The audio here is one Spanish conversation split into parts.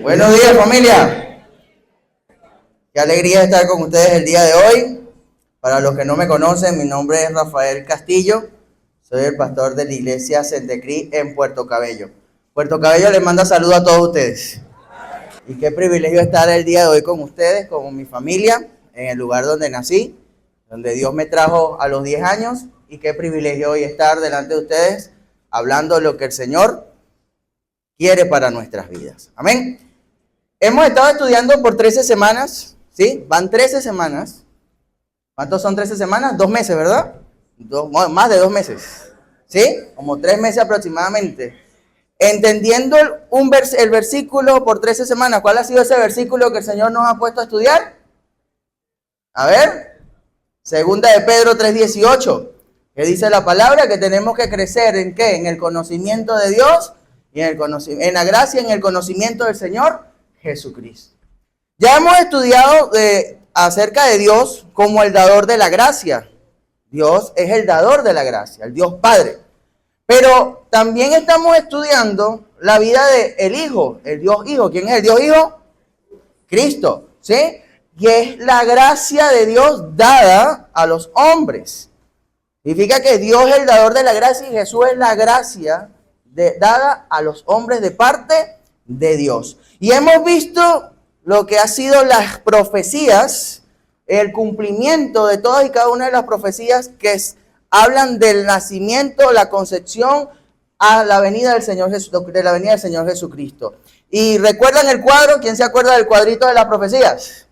Buenos días, familia. Qué alegría estar con ustedes el día de hoy. Para los que no me conocen, mi nombre es Rafael Castillo. Soy el pastor de la iglesia Centecrí en Puerto Cabello. Puerto Cabello les manda saludos a todos ustedes. Y qué privilegio estar el día de hoy con ustedes, con mi familia, en el lugar donde nací, donde Dios me trajo a los 10 años. Y qué privilegio hoy estar delante de ustedes, hablando de lo que el Señor quiere para nuestras vidas. Amén. Hemos estado estudiando por 13 semanas, ¿sí? Van 13 semanas. ¿Cuántos son 13 semanas? 2 meses, ¿verdad? Más de 2 meses, ¿sí? Como 3 meses aproximadamente. Entendiendo el versículo por 13 semanas. ¿Cuál ha sido ese versículo que el Señor nos ha puesto a estudiar? A ver, segunda de Pedro 3:18, que dice la palabra que tenemos que crecer ¿en qué? En el conocimiento de Dios y en la gracia y en el conocimiento del Señor Jesucristo. Ya hemos estudiado acerca de Dios como el dador de la gracia. Dios es el dador de la gracia, el Dios Padre. Pero también estamos estudiando la vida del Hijo, el Dios Hijo. ¿Quién es el Dios Hijo? Cristo, ¿sí? Y es la gracia de Dios dada a los hombres. Significa que Dios es el dador de la gracia y Jesús es la gracia dada a los hombres de parte de Dios. Y hemos visto lo que ha sido las profecías, el cumplimiento de todas y cada una de las profecías que hablan del nacimiento, la concepción a la venida del Señor Jesucristo. Y recuerdan el cuadro. ¿Quién se acuerda del cuadrito de las profecías?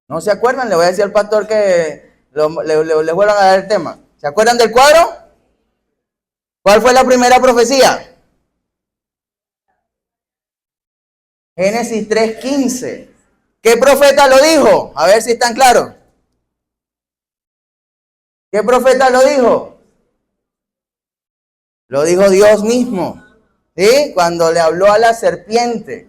¿No se acuerdan? Le voy a decir al pastor que le vuelvan a dar el tema. ¿Se acuerdan del cuadro? ¿Cuál fue la primera profecía? Génesis 3:15. ¿Qué profeta lo dijo? A ver si están claros. ¿Qué profeta lo dijo? Lo dijo Dios mismo, ¿sí? Cuando le habló a la serpiente,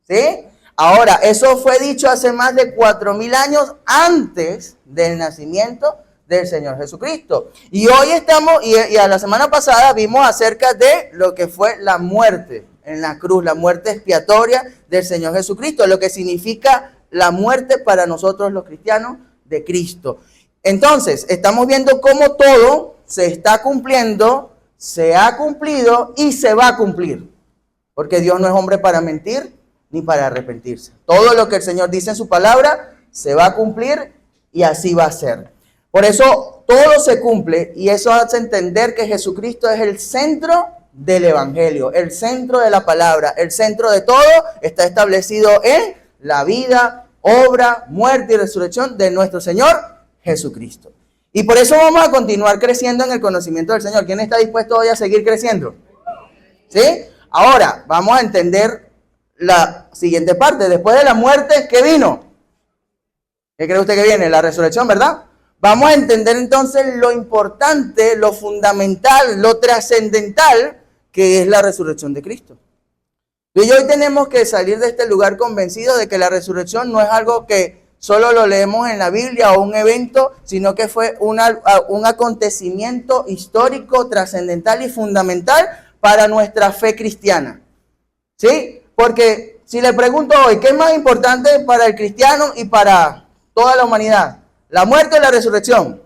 ¿sí? Ahora, eso fue dicho hace más de 4,000 años antes del nacimiento del Señor Jesucristo. Y hoy estamos, y a la semana pasada vimos acerca de lo que fue la muerte en la cruz, la muerte expiatoria del Señor Jesucristo, lo que significa la muerte para nosotros los cristianos de Cristo. Entonces, estamos viendo cómo todo se está cumpliendo, se ha cumplido y se va a cumplir. Porque Dios no es hombre para mentir ni para arrepentirse. Todo lo que el Señor dice en su palabra se va a cumplir y así va a ser. Por eso todo se cumple y eso hace entender que Jesucristo es el centro del Evangelio, el centro de la palabra, el centro de todo está establecido en la vida, obra, muerte y resurrección de nuestro Señor Jesucristo. Y por eso vamos a continuar creciendo en el conocimiento del Señor. ¿Quién está dispuesto hoy a seguir creciendo? ¿Sí? Ahora vamos a entender la siguiente parte. Después de la muerte, ¿qué vino? ¿Qué cree usted que viene? La resurrección, ¿verdad? Vamos a entender entonces lo importante, lo fundamental, lo trascendental que es la resurrección de Cristo. Y hoy tenemos que salir de este lugar convencidos de que la resurrección no es algo que solo lo leemos en la Biblia o un evento, sino que fue un acontecimiento histórico, trascendental y fundamental para nuestra fe cristiana. ¿Sí? Porque si le pregunto hoy, ¿qué es más importante para el cristiano y para toda la humanidad? ¿La muerte o la resurrección?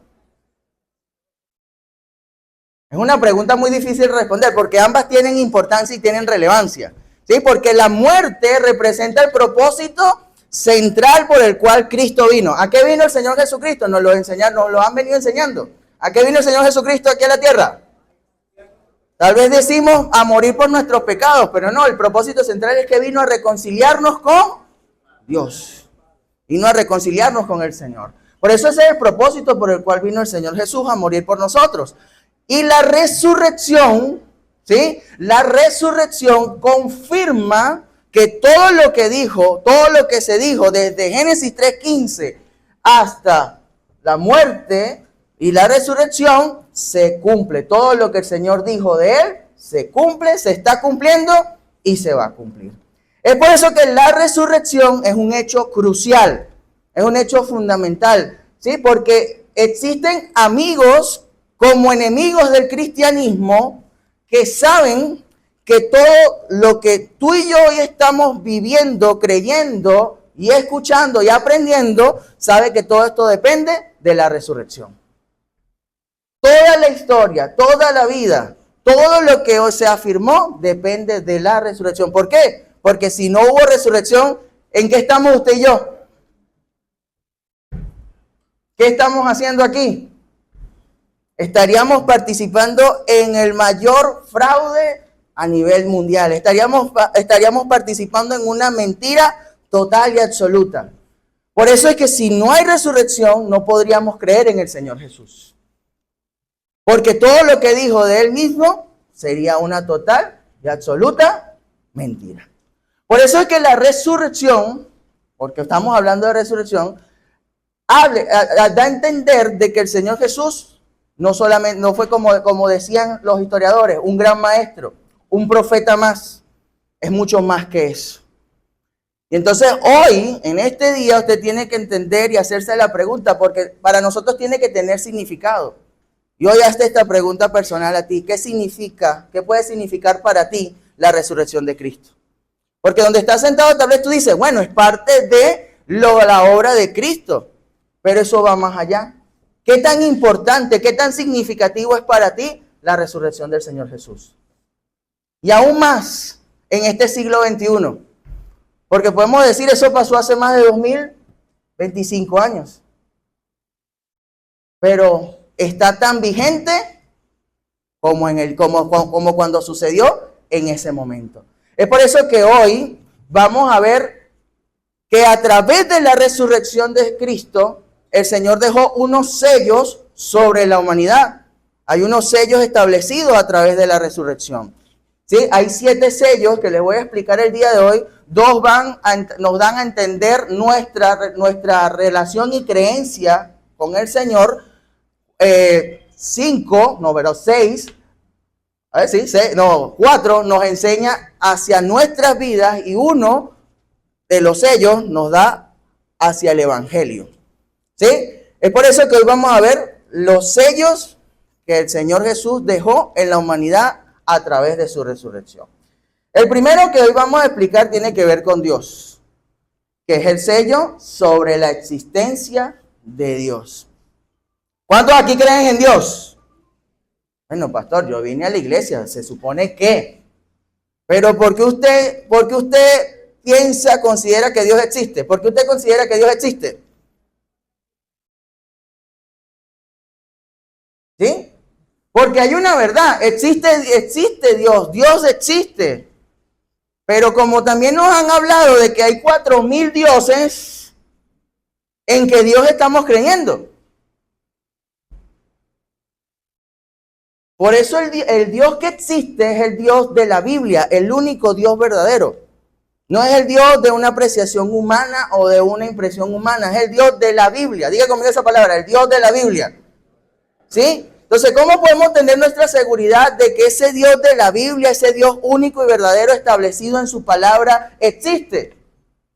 Es una pregunta muy difícil de responder porque ambas tienen importancia y tienen relevancia. ¿Sí? Porque la muerte representa el propósito central por el cual Cristo vino. ¿A qué vino el Señor Jesucristo? Nos lo han venido enseñando. ¿A qué vino el Señor Jesucristo aquí a la tierra? Tal vez decimos a morir por nuestros pecados, pero no, el propósito central es que vino a reconciliarnos con Dios. Vino a reconciliarnos con el Señor. Por eso ese es el propósito por el cual vino el Señor Jesús a morir por nosotros. Y la resurrección, ¿sí? La resurrección confirma que todo lo que se dijo desde Génesis 3:15 hasta la muerte y la resurrección se cumple. Todo lo que el Señor dijo de él se cumple, se está cumpliendo y se va a cumplir. Es por eso que la resurrección es un hecho crucial, es un hecho fundamental, ¿sí? Porque existen amigos como enemigos del cristianismo que saben que todo lo que tú y yo hoy estamos viviendo, creyendo y escuchando y aprendiendo, sabe que todo esto depende de la resurrección. Toda la historia, toda la vida, todo lo que hoy se afirmó depende de la resurrección. ¿Por qué? Porque si no hubo resurrección, ¿en qué estamos usted y yo? ¿Qué estamos haciendo aquí? Estaríamos participando en el mayor fraude a nivel mundial. Estaríamos participando en una mentira total y absoluta. Por eso es que si no hay resurrección, no podríamos creer en el Señor Jesús. Porque todo lo que dijo de Él mismo sería una total y absoluta mentira. Por eso es que la resurrección, porque estamos hablando de resurrección, da a entender de que el Señor Jesús no fue como decían los historiadores, un gran maestro, un profeta más. Es mucho más que eso. Y entonces hoy, en este día, usted tiene que entender y hacerse la pregunta, porque para nosotros tiene que tener significado. Y hoy hazte esta pregunta personal a ti. ¿Qué significa, qué puede significar para ti la resurrección de Cristo? Porque donde estás sentado tal vez tú dices, bueno, es parte de la obra de Cristo. Pero eso va más allá. ¿Qué tan importante, qué tan significativo es para ti la resurrección del Señor Jesús? Y aún más en este siglo XXI. Porque podemos decir, eso pasó hace más de 2025 años. Pero está tan vigente como cuando sucedió en ese momento. Es por eso que hoy vamos a ver que a través de la resurrección de Cristo, el Señor dejó unos sellos sobre la humanidad. Hay unos sellos establecidos a través de la resurrección. ¿Sí? Hay 7 sellos que les voy a explicar el día de hoy. 2 nos dan a entender nuestra relación y creencia con el Señor. 4 nos enseña hacia nuestras vidas y uno de los sellos nos da hacia el Evangelio. ¿Sí? Es por eso que hoy vamos a ver los sellos que el Señor Jesús dejó en la humanidad a través de su resurrección. El primero que hoy vamos a explicar tiene que ver con Dios, que es el sello sobre la existencia de Dios. ¿Cuántos aquí creen en Dios? Bueno, pastor, yo vine a la iglesia, se supone que. Pero ¿por qué usted considera que Dios existe? ¿Por qué usted considera que Dios existe? ¿Sí? Porque hay una verdad, existe Dios, Dios existe. Pero como también nos han hablado de que hay 4,000 dioses en que Dios estamos creyendo. Por eso el Dios que existe es el Dios de la Biblia, el único Dios verdadero. No es el Dios de una apreciación humana o de una impresión humana, es el Dios de la Biblia. Diga conmigo esa palabra, el Dios de la Biblia. ¿Sí? Entonces, ¿cómo podemos tener nuestra seguridad de que ese Dios de la Biblia, ese Dios único y verdadero establecido en su palabra, existe?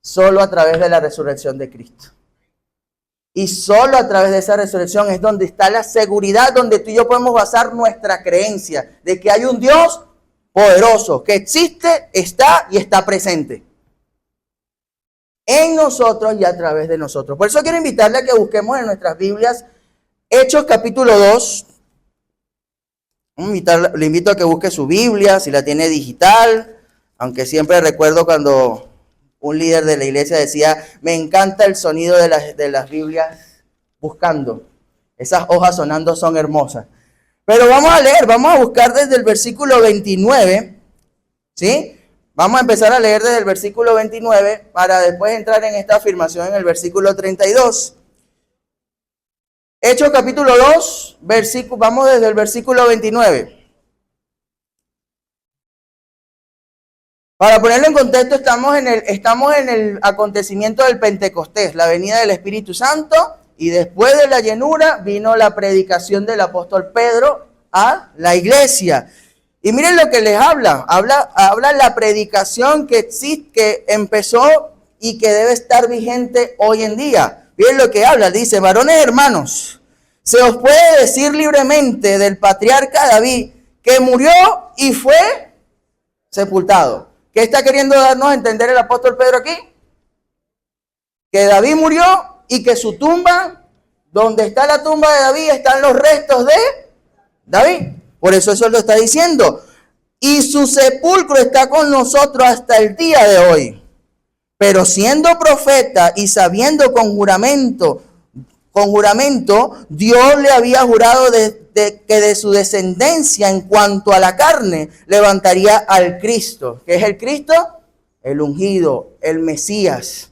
Solo a través de la resurrección de Cristo. Y solo a través de esa resurrección es donde está la seguridad, donde tú y yo podemos basar nuestra creencia de que hay un Dios poderoso, que existe, está y está presente en nosotros y a través de nosotros. Por eso quiero invitarle a que busquemos en nuestras Biblias Hechos capítulo 2. Le invito a que busque su Biblia, si la tiene digital, aunque siempre recuerdo cuando un líder de la iglesia decía, me encanta el sonido de las Biblias buscando. Esas hojas sonando son hermosas. Pero vamos a leer, vamos a buscar desde el versículo 29, ¿sí? Vamos a empezar a leer desde el versículo 29 para después entrar en esta afirmación en el versículo 32. Hechos capítulo 2, vamos desde el versículo 29. Para ponerlo en contexto, estamos en el acontecimiento del Pentecostés, la venida del Espíritu Santo, y después de la llenura vino la predicación del apóstol Pedro a la iglesia. Y miren lo que les habla la predicación que existe, que empezó y que debe estar vigente hoy en día. Miren lo que habla, dice, varones hermanos, se os puede decir libremente del patriarca David, que murió y fue sepultado. ¿Qué está queriendo darnos a entender el apóstol Pedro aquí? Que David murió y que su tumba, donde está la tumba de David, están los restos de David. Por eso lo está diciendo. Y su sepulcro está con nosotros hasta el día de hoy. Pero siendo profeta y sabiendo con juramento, Dios le había jurado que de su descendencia en cuanto a la carne levantaría al Cristo. ¿Qué es el Cristo? El ungido, el Mesías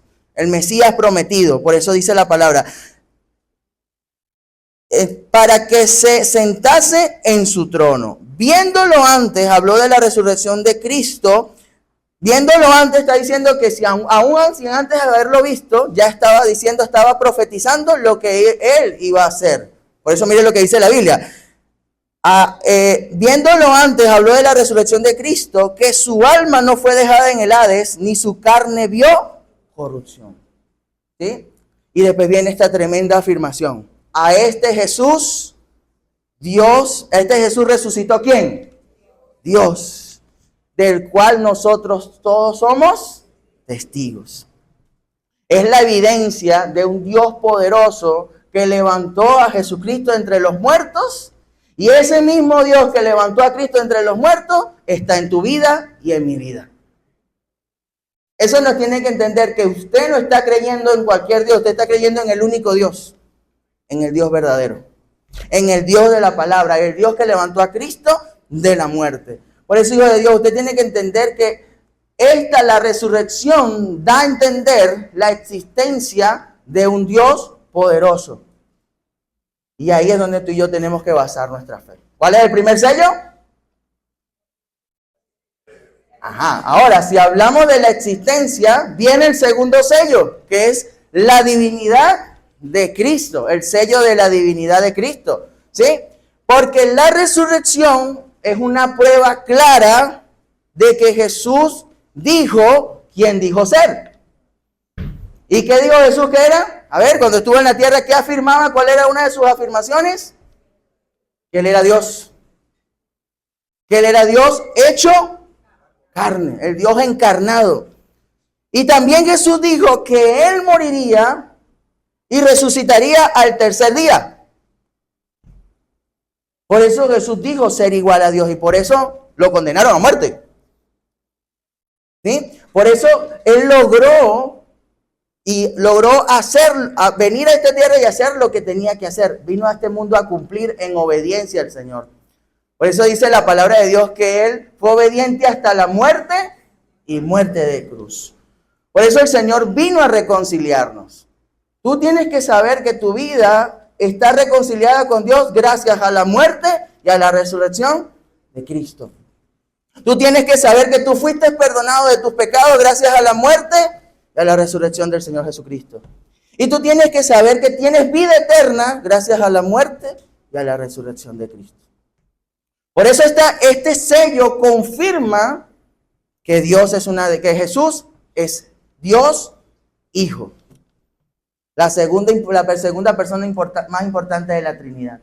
prometido. Por eso dice la palabra, para que se sentase en su trono. Viéndolo antes, habló de la resurrección de Cristo. Viéndolo antes, está diciendo que si aún sin antes de haberlo visto, ya estaba diciendo, estaba profetizando lo que él iba a hacer. Por eso mire lo que dice la Biblia. Viéndolo antes, habló de la resurrección de Cristo, que su alma no fue dejada en el Hades, ni su carne vio corrupción. ¿Sí? Y después viene esta tremenda afirmación. A este Jesús, Jesús resucitó ¿quién? Dios, del cual nosotros todos somos testigos. Es la evidencia de un Dios poderoso que levantó a Jesucristo entre los muertos, y ese mismo Dios que levantó a Cristo entre los muertos está en tu vida y en mi vida. Eso nos tiene que entender que usted no está creyendo en cualquier Dios, usted está creyendo en el único Dios, en el Dios verdadero, en el Dios de la palabra, el Dios que levantó a Cristo de la muerte. Por eso, hijo de Dios, usted tiene que entender que la resurrección da a entender la existencia de un Dios poderoso. Y ahí es donde tú y yo tenemos que basar nuestra fe. ¿Cuál es el primer sello? Ahora, si hablamos de la existencia, viene el segundo sello, que es la divinidad de Cristo, el sello de la divinidad de Cristo, ¿sí? Porque la resurrección es una prueba clara de que Jesús dijo quién dijo ser. ¿Y qué dijo Jesús que era? A ver, cuando estuvo en la tierra, ¿qué afirmaba? ¿Cuál era una de sus afirmaciones? Que Él era Dios. Que Él era Dios hecho carne, el Dios encarnado. Y también Jesús dijo que Él moriría y resucitaría al tercer día. Por eso Jesús dijo ser igual a Dios y por eso lo condenaron a muerte. ¿Sí? Por eso Él logró venir a esta tierra y hacer lo que tenía que hacer. Vino a este mundo a cumplir en obediencia al Señor. Por eso dice la palabra de Dios que Él fue obediente hasta la muerte y muerte de cruz. Por eso el Señor vino a reconciliarnos. Tú tienes que saber que tu vida está reconciliada con Dios gracias a la muerte y a la resurrección de Cristo. Tú tienes que saber que tú fuiste perdonado de tus pecados gracias a la muerte y a la resurrección del Señor Jesucristo. Y tú tienes que saber que tienes vida eterna gracias a la muerte y a la resurrección de Cristo. Por eso este sello confirma que que Jesús es Dios Hijo. La segunda persona más importante de la Trinidad.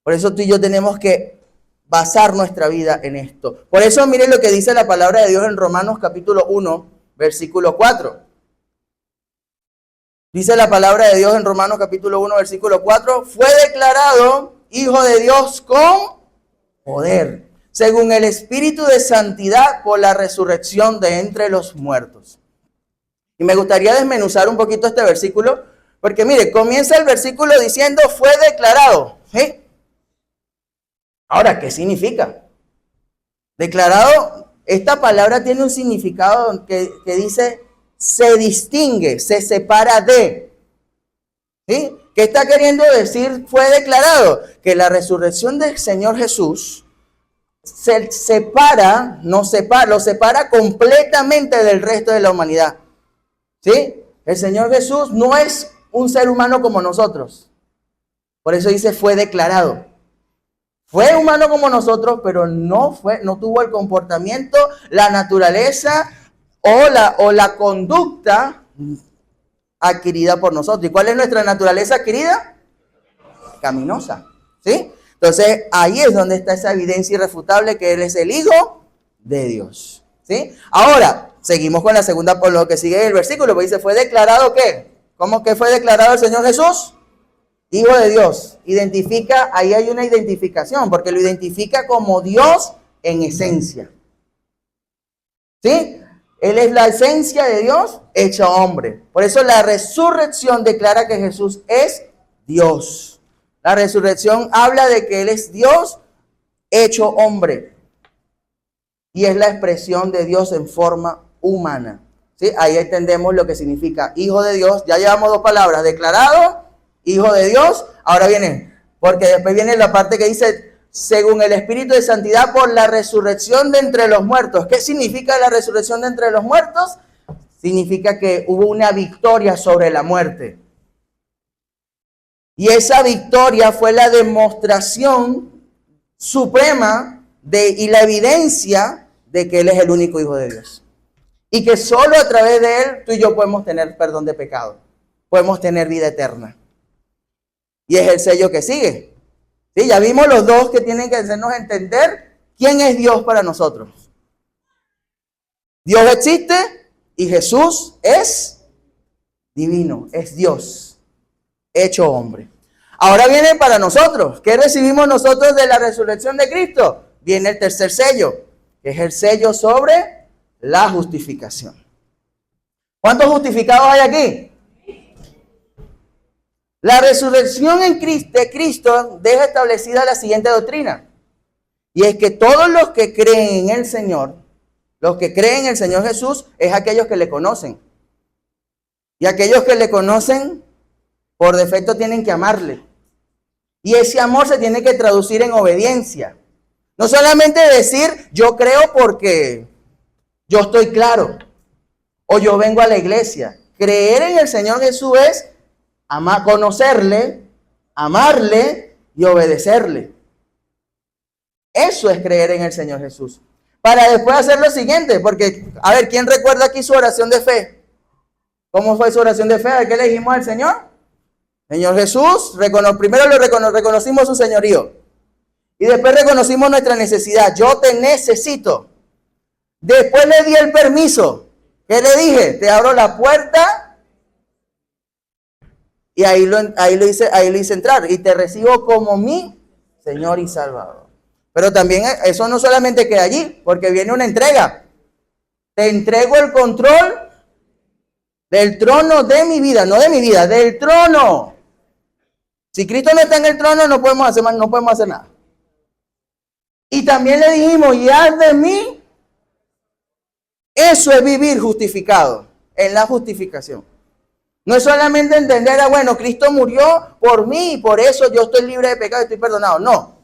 Por eso tú y yo tenemos que basar nuestra vida en esto. Por eso miren lo que dice la palabra de Dios en Romanos capítulo 1, versículo 4. Dice la palabra de Dios en Romanos capítulo 1, versículo 4. Fue declarado Hijo de Dios con poder, según el Espíritu de santidad por la resurrección de entre los muertos. Y me gustaría desmenuzar un poquito este versículo, porque mire, comienza el versículo diciendo fue declarado. ¿Sí? Ahora, ¿qué significa? Declarado, esta palabra tiene un significado que dice se distingue, se separa de. ¿Sí? ¿Qué está queriendo decir fue declarado? Que la resurrección del Señor Jesús lo separa completamente del resto de la humanidad. ¿Sí? El Señor Jesús no es un ser humano como nosotros. Por eso dice fue declarado. Fue humano como nosotros, pero no tuvo el comportamiento, la naturaleza o la conducta adquirida por nosotros. ¿Y cuál es nuestra naturaleza adquirida? Caminosa. ¿Sí? Entonces, ahí es donde está esa evidencia irrefutable que Él es el Hijo de Dios. ¿Sí? Ahora, seguimos con la segunda, por lo que sigue el versículo, pues dice, ¿fue declarado qué? ¿Cómo que fue declarado el Señor Jesús? Hijo de Dios. Identifica, ahí hay una identificación, porque lo identifica como Dios en esencia. ¿Sí? Él es la esencia de Dios hecho hombre. Por eso la resurrección declara que Jesús es Dios. La resurrección habla de que Él es Dios hecho hombre. Y es la expresión de Dios en forma humana. ¿Sí? Ahí entendemos lo que significa hijo de Dios. Ya llevamos dos palabras, declarado, hijo de Dios. Ahora viene, porque después viene la parte que dice, según el Espíritu de Santidad, por la resurrección de entre los muertos. ¿Qué significa la resurrección de entre los muertos? Significa que hubo una victoria sobre la muerte. Y esa victoria fue la demostración suprema y la evidencia de que Él es el único Hijo de Dios. Y que solo a través de Él tú y yo podemos tener perdón de pecado. Podemos tener vida eterna. Y es el sello que sigue. ¿Sí? Ya vimos los dos que tienen que hacernos entender quién es Dios para nosotros. Dios existe y Jesús es divino, es Dios, hecho hombre. Ahora viene para nosotros. ¿Qué recibimos nosotros de la resurrección de Cristo? Viene el tercer sello, que es el sello sobre la justificación. ¿Cuántos justificados hay aquí? La resurrección de Cristo deja establecida la siguiente doctrina. Y es que todos los que creen en el Señor, los que creen en el Señor Jesús, es aquellos que le conocen. Y aquellos que le conocen, por defecto tienen que amarle. Y ese amor se tiene que traducir en obediencia. No solamente decir, yo creo porque yo estoy claro. O yo vengo a la iglesia. Creer en el Señor Jesús es conocerle, amarle y obedecerle. Eso es creer en el Señor Jesús. Para después hacer lo siguiente, porque, a ver, ¿quién recuerda aquí su oración de fe? ¿Cómo fue su oración de fe? ¿A qué le dijimos al Señor? Señor Jesús, primero reconocimos su señorío. Y después reconocimos nuestra necesidad. Yo te necesito. Después le di el permiso. ¿Qué le dije? Te abro la puerta. Y ahí lo hice entrar. Y te recibo como mi Señor y Salvador. Pero también eso no solamente queda allí, porque viene una entrega. Te entrego el control del trono de mi vida. No de mi vida, del trono. Si Cristo no está en el trono, no podemos hacer nada. Y también le dijimos, y haz de mí. Eso es vivir justificado, en la justificación. No es solamente entender, bueno, Cristo murió por mí y por eso yo estoy libre de pecado y estoy perdonado. No,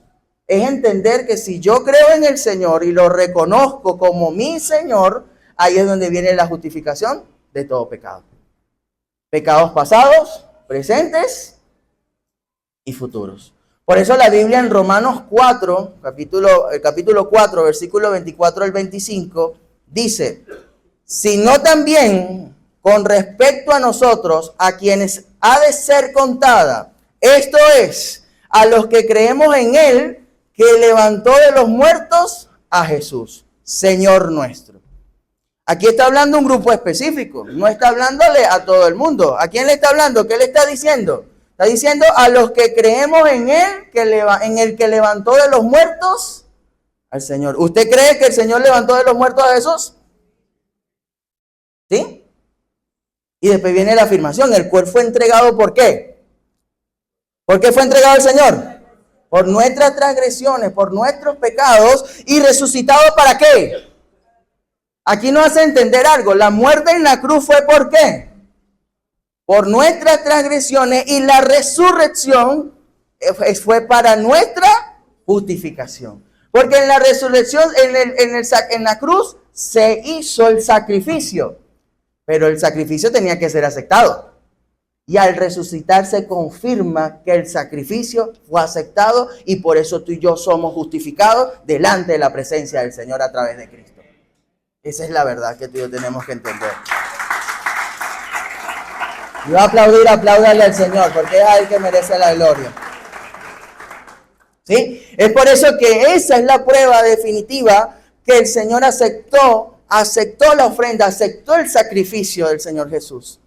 es entender que si yo creo en el Señor y lo reconozco como mi Señor, ahí es donde viene la justificación de todo pecado. Pecados pasados, presentes y futuros. Por eso la Biblia en Romanos 4, capítulo 4, versículo 24 al 25, dice, sino también con respecto a nosotros, a quienes ha de ser contada, esto es, a los que creemos en Él, que levantó de los muertos a Jesús, Señor nuestro. Aquí está hablando un grupo específico, no está hablándole a todo el mundo. ¿A quién le está hablando? ¿Qué le está diciendo? Está diciendo a los que creemos en Él, en el que levantó de los muertos al Señor. ¿Usted cree que el Señor levantó de los muertos a Jesús? ¿Sí? Y después viene la afirmación, el cual fue entregado, ¿por qué? ¿Por qué fue entregado el Señor? Por nuestras transgresiones, por nuestros pecados, y resucitado, ¿para qué? Aquí nos hace entender algo, la muerte en la cruz fue ¿por qué? Por nuestras transgresiones, y la resurrección fue para nuestra justificación. Porque en la resurrección, en la cruz, se hizo el sacrificio. Pero el sacrificio tenía que ser aceptado. Y al resucitar se confirma que el sacrificio fue aceptado y por eso tú y yo somos justificados delante de la presencia del Señor a través de Cristo. Esa es la verdad que tú y yo tenemos que entender. Yo voy a aplaudir, apláudale al Señor porque es a Él que merece la gloria. ¿Sí? Es por eso que esa es la prueba definitiva que el Señor aceptó la ofrenda, aceptó el sacrificio del Señor Jesús.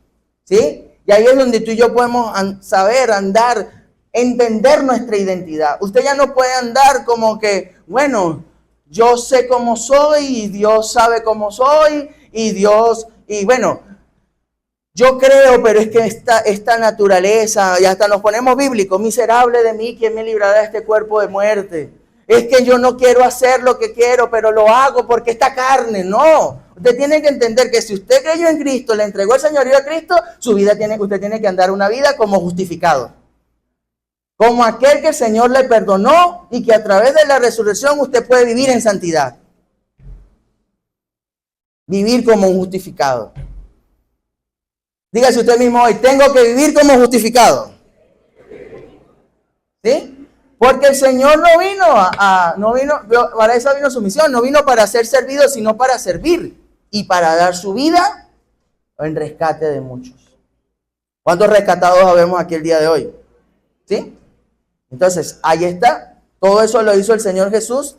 ¿Sí? Y ahí es donde tú y yo podemos saber, andar, entender nuestra identidad. Usted ya no puede andar como que, bueno, yo sé cómo soy y Dios sabe cómo soy y bueno, yo creo, pero es que esta naturaleza, y hasta nos ponemos bíblicos, miserable de mí, ¿quién me librará de este cuerpo de muerte? Es que yo no quiero hacer lo que quiero, pero lo hago porque esta carne, no. Usted tiene que entender que si usted creyó en Cristo, le entregó el señorío a Cristo, usted tiene que andar una vida como justificado. Como aquel que el Señor le perdonó y que a través de la resurrección usted puede vivir en santidad. Vivir como un justificado. Dígase usted mismo hoy, tengo que vivir como justificado. ¿Sí? Porque el Señor no vino, para eso vino su misión, no vino para ser servido, sino para servir y para dar su vida en rescate de muchos. ¿Cuántos rescatados habemos aquí el día de hoy? ¿Sí? Entonces, ahí está. Todo eso lo hizo el Señor Jesús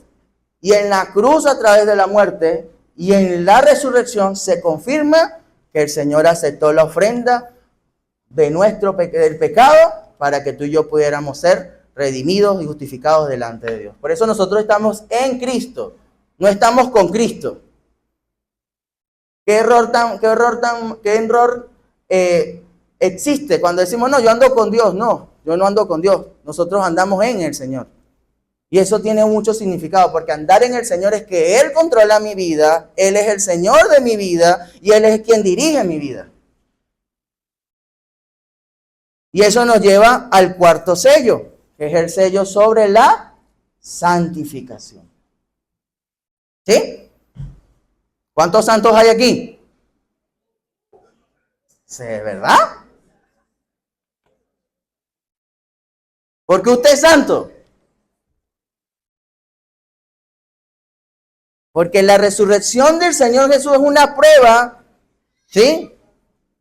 y en la cruz a través de la muerte y en la resurrección se confirma que el Señor aceptó la ofrenda de del pecado para que tú y yo pudiéramos ser redimidos y justificados delante de Dios. Por eso nosotros estamos en Cristo, no estamos con Cristo. ¿Qué error existe cuando decimos, no, yo ando con Dios? No, yo no ando con Dios, nosotros andamos en el Señor. Y eso tiene mucho significado, porque andar en el Señor es que Él controla mi vida, Él es el Señor de mi vida y Él es quien dirige mi vida. Y eso nos lleva al cuarto sello, que es el sello sobre la santificación. ¿Sí? ¿Cuántos santos hay aquí? ¿Sí, verdad? ¿Por qué usted es santo? Porque la resurrección del Señor Jesús es una prueba, ¿sí?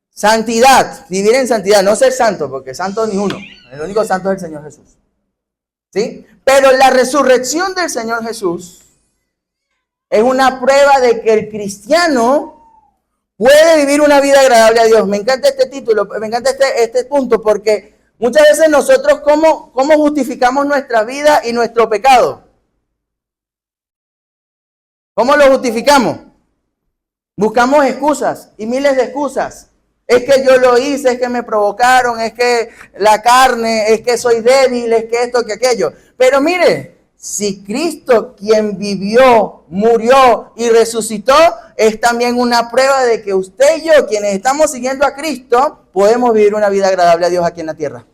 Santidad, vivir en santidad, no ser santo, porque santo ni uno. El único santo es el Señor Jesús. ¿Sí? Pero la resurrección del Señor Jesús es una prueba de que el cristiano puede vivir una vida agradable a Dios. Me encanta este título, me encanta este punto, porque muchas veces nosotros, ¿cómo justificamos nuestra vida y nuestro pecado? ¿Cómo lo justificamos? Buscamos excusas y miles de excusas. Es que yo lo hice, es que me provocaron, es que la carne, es que soy débil, es que esto, que aquello. Pero mire, si Cristo, quien vivió, murió y resucitó, es también una prueba de que usted y yo, quienes estamos siguiendo a Cristo, podemos vivir una vida agradable a Dios aquí en la tierra.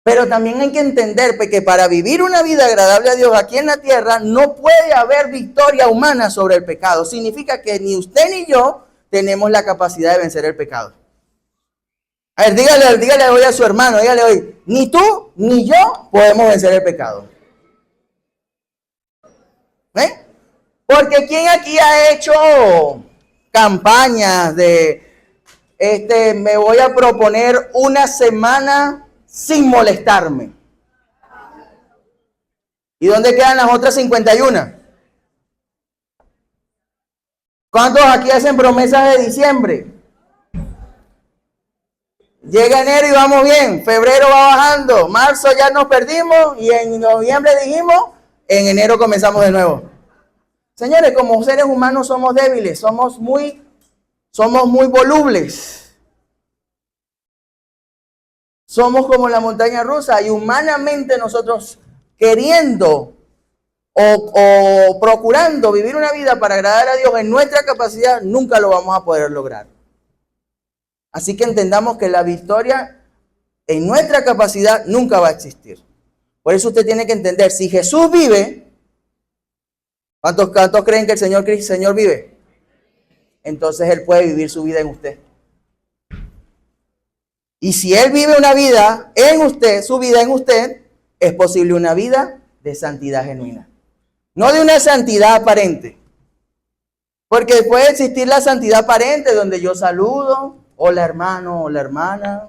Pero también hay que entender que para vivir una vida agradable a Dios aquí en la tierra no puede haber victoria humana sobre el pecado. Significa que ni usted ni yo tenemos la capacidad de vencer el pecado. A ver, dígale hoy a su hermano, dígale hoy, ni tú ni yo podemos vencer el pecado. ¿Eh? Porque ¿quién aquí ha hecho campañas de, me voy a proponer una semana sin molestarme? ¿Y dónde quedan las otras 51? ¿Cuántos aquí hacen promesas de diciembre? Llega enero y vamos bien, febrero va bajando, marzo ya nos perdimos y en noviembre dijimos, en enero comenzamos de nuevo. Señores, como seres humanos somos débiles, somos muy volubles. Somos como la montaña rusa y humanamente nosotros queriendo o procurando vivir una vida para agradar a Dios en nuestra capacidad, nunca lo vamos a poder lograr. Así que entendamos que la victoria en nuestra capacidad nunca va a existir. Por eso usted tiene que entender, si Jesús vive, ¿cuántos creen que el Señor vive? Entonces Él puede vivir su vida en usted. Y si Él vive una vida en usted, su vida en usted, es posible una vida de santidad genuina. No de una santidad aparente. Porque puede existir la santidad aparente donde yo saludo, hola hermano, hola hermana.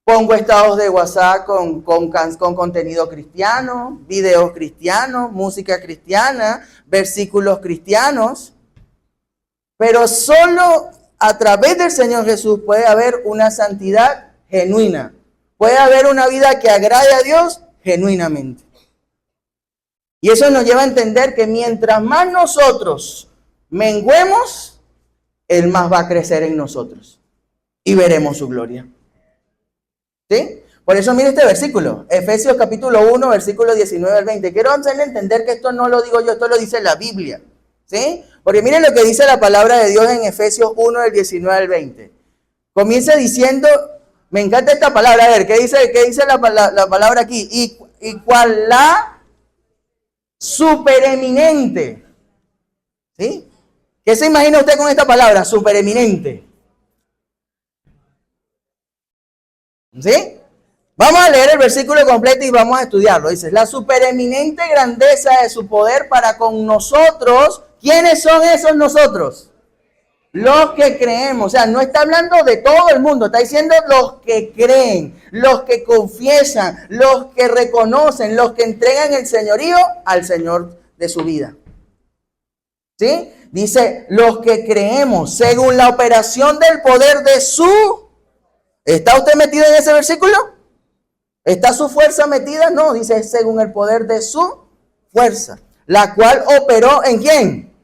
Pongo estados de WhatsApp con contenido cristiano, videos cristianos, música cristiana, versículos cristianos. Pero solo a través del Señor Jesús puede haber una santidad genuina. Puede haber una vida que agrade a Dios genuinamente. Y eso nos lleva a entender que mientras más nosotros menguemos, Él más va a crecer en nosotros. Y veremos su gloria. ¿Sí? Por eso mire este versículo, Efesios capítulo 1, versículo 19 al 20. Quiero hacerle entender que esto no lo digo yo, esto lo dice la Biblia. ¿Sí? Porque miren lo que dice la palabra de Dios en Efesios 1, del 19 al 20. Comienza diciendo, me encanta esta palabra, a ver, ¿qué dice la palabra aquí? Y cual la supereminente. ¿Sí? ¿Qué se imagina usted con esta palabra? Supereminente. ¿Sí? Vamos a leer el versículo completo y vamos a estudiarlo. Dice, la supereminente grandeza de su poder para con nosotros. ¿Quiénes son esos nosotros? Los que creemos. O sea, no está hablando de todo el mundo. Está diciendo los que creen, los que confiesan, los que reconocen, los que entregan el señorío al Señor de su vida. ¿Sí? Dice, los que creemos según la operación del poder de su... ¿Está usted metido en ese versículo? ¿Está su fuerza metida? No, dice según el poder de su fuerza, la cual operó ¿en quién?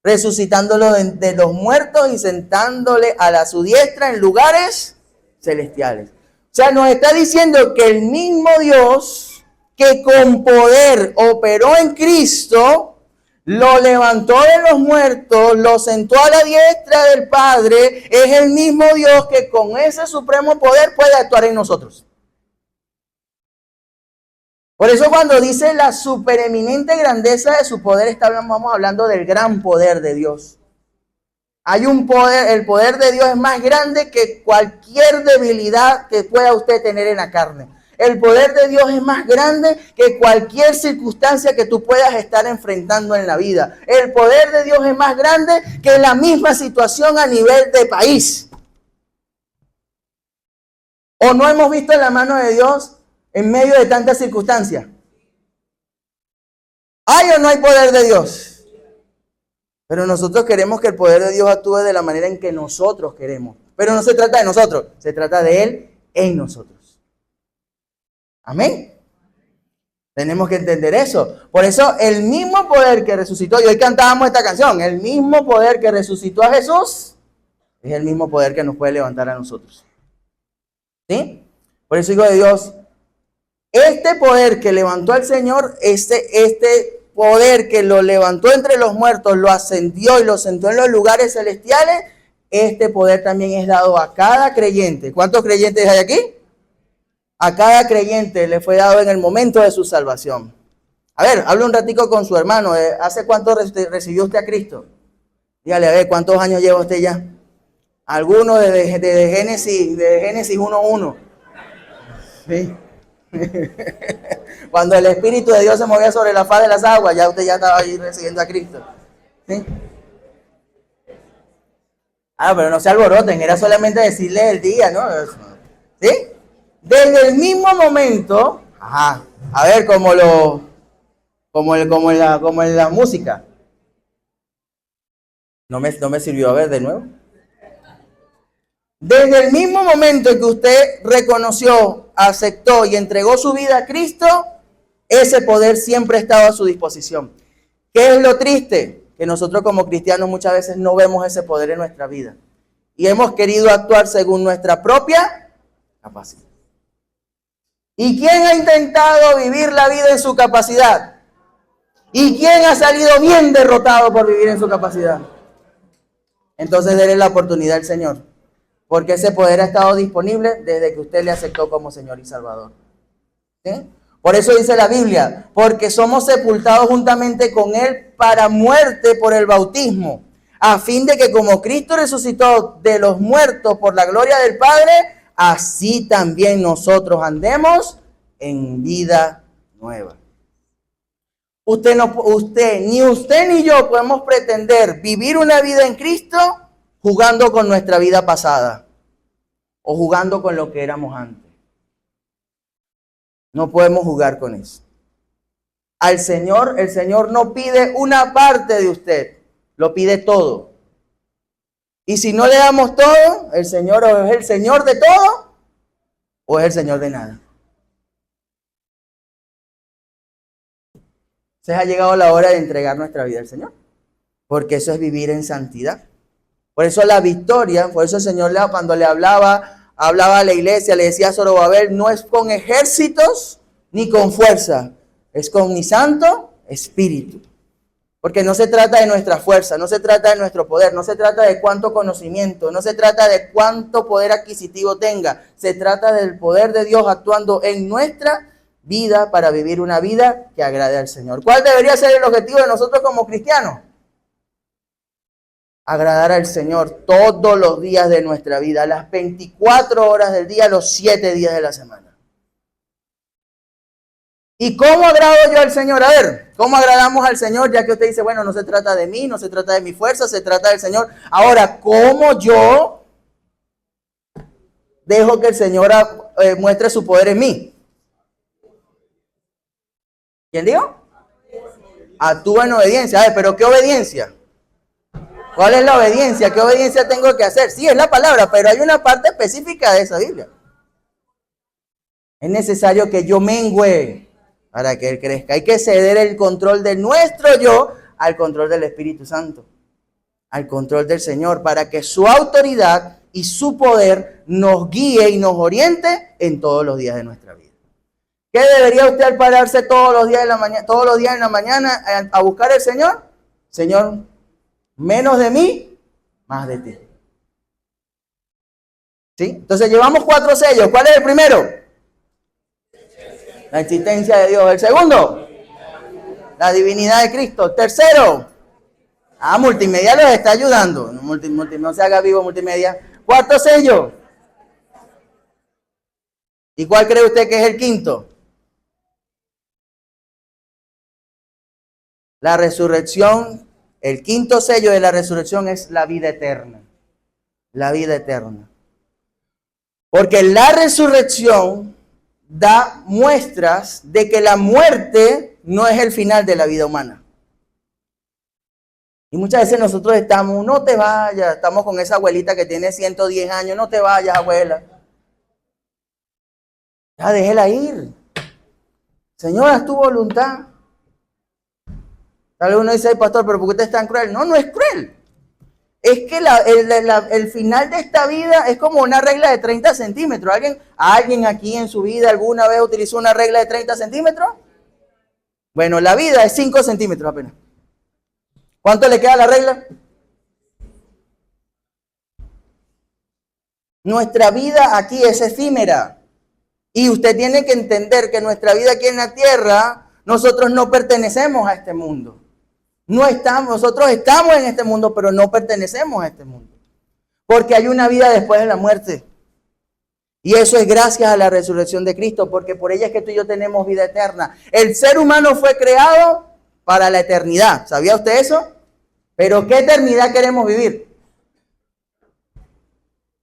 Resucitándolo de los muertos y sentándole a su diestra en lugares celestiales. O sea, nos está diciendo que el mismo Dios que con poder operó en Cristo, lo levantó de los muertos, lo sentó a la diestra del Padre, es el mismo Dios que con ese supremo poder puede actuar en nosotros. Por eso cuando dice la supereminente grandeza de su poder, estamos hablando del gran poder de Dios. Hay un poder, el poder de Dios es más grande que cualquier debilidad que pueda usted tener en la carne. El poder de Dios es más grande que cualquier circunstancia que tú puedas estar enfrentando en la vida. El poder de Dios es más grande que la misma situación a nivel de país. ¿O no hemos visto la mano de Dios en medio de tantas circunstancias? ¿Hay o no hay poder de Dios? Pero nosotros queremos que el poder de Dios actúe de la manera en que nosotros queremos. Pero no se trata de nosotros, se trata de Él en nosotros. Amén. Tenemos que entender eso. Por eso el mismo poder que resucitó, y hoy cantábamos esta canción, el mismo poder que resucitó a Jesús, es el mismo poder que nos puede levantar a nosotros. ¿Sí? Por eso digo de Dios, este poder que levantó al Señor, este poder que lo levantó entre los muertos, lo ascendió y lo sentó en los lugares celestiales, este poder también es dado a cada creyente. ¿Cuántos creyentes hay aquí? A cada creyente le fue dado en el momento de su salvación. A ver, hable un ratico con su hermano. ¿Hace cuánto recibió usted a Cristo? Dígale, a ver, ¿cuántos años lleva usted ya? Algunos de Génesis 1:1. Sí. Cuando el Espíritu de Dios se movía sobre la faz de las aguas, ya usted ya estaba ahí recibiendo a Cristo. ¿Sí? Pero no se alboroten, era solamente decirle el día, ¿no? ¿Sí? Desde el mismo momento, a ver, como en la música. No me sirvió, a ver, de nuevo. Desde el mismo momento en que usted reconoció, aceptó y entregó su vida a Cristo, ese poder siempre ha estado a su disposición. ¿Qué es lo triste? Que nosotros como cristianos muchas veces no vemos ese poder en nuestra vida. Y hemos querido actuar según nuestra propia capacidad. ¿Y quién ha intentado vivir la vida en su capacidad? ¿Y quién ha salido bien derrotado por vivir en su capacidad? Entonces déle la oportunidad al Señor, porque ese poder ha estado disponible desde que usted le aceptó como Señor y Salvador. ¿Sí? Por eso dice la Biblia, porque somos sepultados juntamente con Él para muerte por el bautismo, a fin de que como Cristo resucitó de los muertos por la gloria del Padre, así también nosotros andemos en vida nueva. Ni usted ni yo podemos pretender vivir una vida en Cristo jugando con nuestra vida pasada. o jugando con lo que éramos antes. No podemos jugar con eso. Al Señor, el Señor no pide una parte de usted, lo pide todo. Y si no le damos todo, el Señor o es el Señor de todo o es el Señor de nada. Se ha llegado la hora de entregar nuestra vida al Señor, porque eso es vivir en santidad. Por eso la victoria, por eso el Señor cuando le hablaba a la iglesia, le decía a Zorobabel, no es con ejércitos ni con fuerza, es con mi Santo Espíritu. Porque no se trata de nuestra fuerza, no se trata de nuestro poder, no se trata de cuánto conocimiento, no se trata de cuánto poder adquisitivo tenga. Se trata del poder de Dios actuando en nuestra vida para vivir una vida que agrade al Señor. ¿Cuál debería ser el objetivo de nosotros como cristianos? Agradar al Señor todos los días de nuestra vida, las 24 horas del día, los 7 días de la semana. ¿Y cómo agrado yo al Señor? A ver, ¿cómo agradamos al Señor? Ya que usted dice, bueno, no se trata de mí, no se trata de mi fuerza, se trata del Señor. Ahora, ¿cómo yo dejo que el Señor muestre su poder en mí? ¿Quién dijo? Actúa en obediencia. A ver, ¿pero qué obediencia? ¿Cuál es la obediencia? ¿Qué obediencia tengo que hacer? Sí, es la palabra, pero hay una parte específica de esa Biblia. Es necesario que yo mengüe para que Él crezca. Hay que ceder el control de nuestro yo al control del Espíritu Santo, al control del Señor, para que su autoridad y su poder nos guíe y nos oriente en todos los días de nuestra vida. ¿Qué debería usted al pararse todos los días en la mañana a buscar al Señor? Señor, menos de mí, más de ti. ¿Sí? Entonces llevamos 4 sellos. ¿Cuál es el primero? La existencia de Dios. El segundo, la divinidad de Cristo. El tercero, multimedia los está ayudando. No se haga vivo multimedia. 4 sellos. ¿Y cuál cree usted que es el quinto? La resurrección. El quinto sello de la resurrección es la vida eterna. La vida eterna. Porque la resurrección da muestras de que la muerte no es el final de la vida humana. Y muchas veces nosotros estamos, no te vayas, estamos con esa abuelita que tiene 110 años, no te vayas, abuela. Ya déjela ir. Señor, haz tu voluntad. Tal vez uno dice, ay, pastor, pero ¿por qué usted es tan cruel? No, no es cruel. Es que el final de esta vida es como una regla de 30 centímetros. ¿Alguien aquí en su vida alguna vez utilizó una regla de 30 centímetros? Bueno, la vida es 5 centímetros apenas. ¿Cuánto le queda a la regla? Nuestra vida aquí es efímera. Y usted tiene que entender que nuestra vida aquí en la tierra, nosotros no pertenecemos a este mundo. Nosotros estamos en este mundo, pero no pertenecemos a este mundo. Porque hay una vida después de la muerte. Y eso es gracias a la resurrección de Cristo, porque por ella es que tú y yo tenemos vida eterna. El ser humano fue creado para la eternidad. ¿Sabía usted eso? Pero ¿qué eternidad queremos vivir?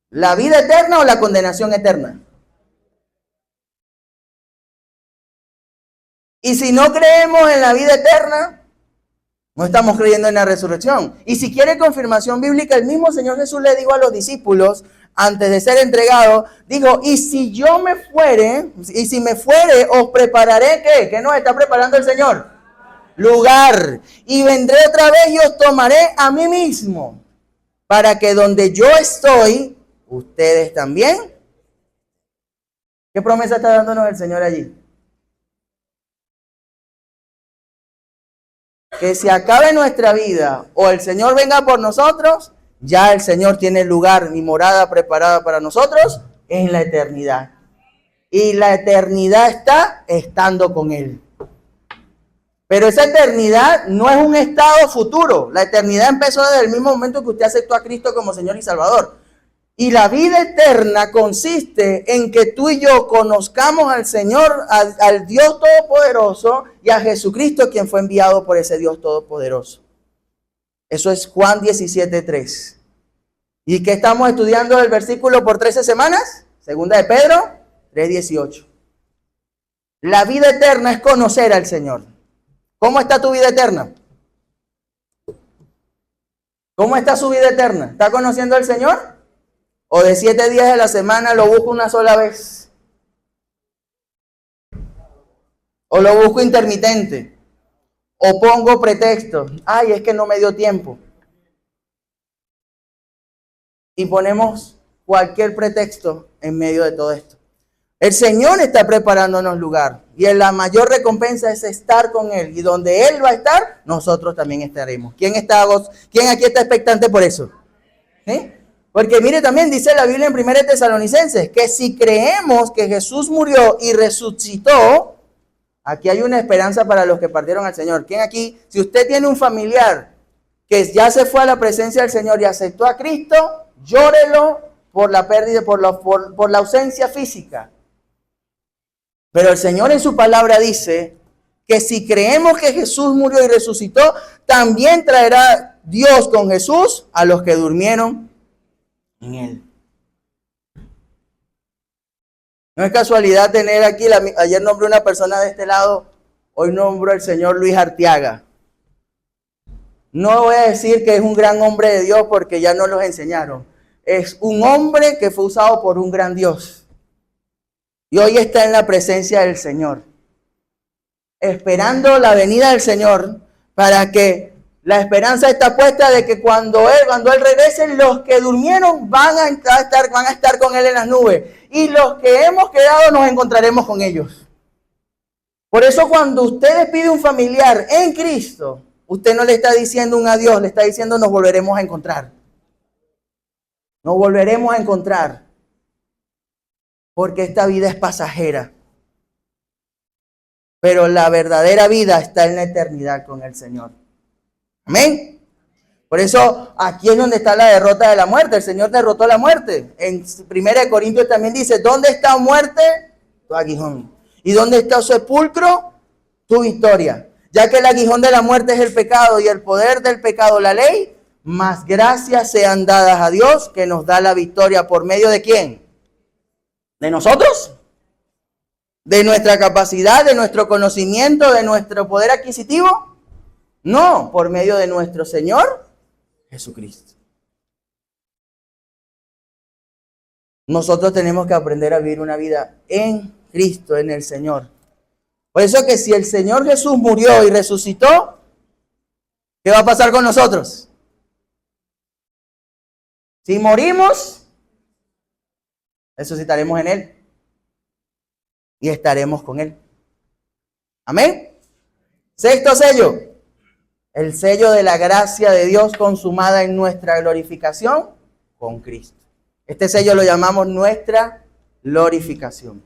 ¿La vida eterna o la condenación eterna? Y si no creemos en la vida eterna, no estamos creyendo en la resurrección. Y si quiere confirmación bíblica, el mismo Señor Jesús le dijo a los discípulos, antes de ser entregado, dijo, y si yo me fuere, y si me fuere, os prepararé, ¿qué? ¿Qué nos está preparando el Señor? Lugar. Y vendré otra vez y os tomaré a mí mismo, para que donde yo estoy, ustedes también. ¿Qué promesa está dándonos el Señor allí? Que se acabe nuestra vida o el Señor venga por nosotros, ya el Señor tiene lugar y morada preparada para nosotros en la eternidad. Y la eternidad está estando con Él. Pero esa eternidad no es un estado futuro. La eternidad empezó desde el mismo momento que usted aceptó a Cristo como Señor y Salvador. Y la vida eterna consiste en que tú y yo conozcamos al Señor, al Dios Todopoderoso y a Jesucristo, quien fue enviado por ese Dios Todopoderoso. Eso es Juan 17:3. ¿Y qué estamos estudiando el versículo por 13 semanas? Segunda de Pedro 3:18. La vida eterna es conocer al Señor. ¿Cómo está tu vida eterna? ¿Cómo está su vida eterna? ¿Está conociendo al Señor? ¿O de 7 días de la semana lo busco una sola vez? ¿O lo busco intermitente? ¿O pongo pretextos? Ay, es que no me dio tiempo. Y ponemos cualquier pretexto en medio de todo esto. El Señor está preparándonos lugar. Y la mayor recompensa es estar con Él. Y donde Él va a estar, nosotros también estaremos. ¿Quién aquí está expectante por eso? ¿Sí? Porque mire, también dice la Biblia en 1 Tesalonicenses, que si creemos que Jesús murió y resucitó, aquí hay una esperanza para los que partieron al Señor. ¿Quién aquí? Si usted tiene un familiar que ya se fue a la presencia del Señor y aceptó a Cristo, llórelo por la pérdida, por la ausencia física. Pero el Señor en su palabra dice que si creemos que Jesús murió y resucitó, también traerá Dios con Jesús a los que durmieron en Él. No es casualidad tener aquí, ayer nombré una persona de este lado, hoy nombro al señor Luis Arteaga. No voy a decir que es un gran hombre de Dios porque ya nos los enseñaron. Es un hombre que fue usado por un gran Dios. Y hoy está en la presencia del Señor, esperando la venida del Señor, para que la esperanza está puesta de que cuando Él regrese, los que durmieron van a estar con Él en las nubes. Y los que hemos quedado nos encontraremos con ellos. Por eso cuando usted despide un familiar en Cristo, usted no le está diciendo un adiós, le está diciendo nos volveremos a encontrar. Nos volveremos a encontrar. Porque esta vida es pasajera. Pero la verdadera vida está en la eternidad con el Señor. Amén. Por eso aquí es donde está la derrota de la muerte. El Señor derrotó la muerte. En 1 Corintios también dice, ¿dónde está muerte? Tu aguijón. ¿Y dónde está sepulcro? Tu victoria. Ya que el aguijón de la muerte es el pecado y el poder del pecado la ley, más gracias sean dadas a Dios que nos da la victoria por medio de ¿quién? ¿De nosotros? ¿De nuestra capacidad, de nuestro conocimiento, de nuestro poder adquisitivo? No, por medio de nuestro Señor Jesucristo. Nosotros tenemos que aprender a vivir una vida en Cristo, en el Señor. Por eso que si el Señor Jesús murió y resucitó, ¿qué va a pasar con nosotros? Si morimos, resucitaremos en Él y estaremos con Él. Amén. Sexto sello, el sello de la gracia de Dios consumada en nuestra glorificación con Cristo. Este sello lo llamamos nuestra glorificación.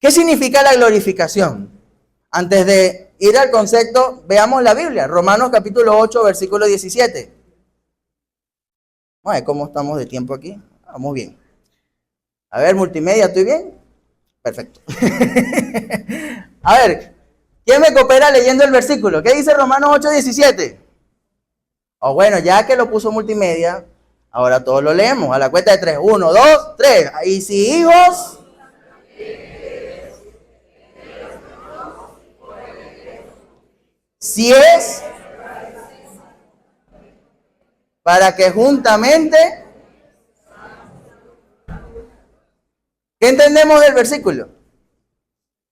¿Qué significa la glorificación? Antes de ir al concepto, veamos la Biblia. Romanos capítulo 8, versículo 17. Vamos a ver cómo estamos de tiempo aquí. Vamos bien. A ver, multimedia, ¿estoy bien? Perfecto. A ver, ¿quién me coopera leyendo el versículo? ¿Qué dice Romanos 8, 17? O bueno, ya que lo puso multimedia, ahora todos lo leemos. A la cuenta de 3. 1, 2, 3. Y si hijos... Si es para que juntamente... ¿Qué entendemos del versículo?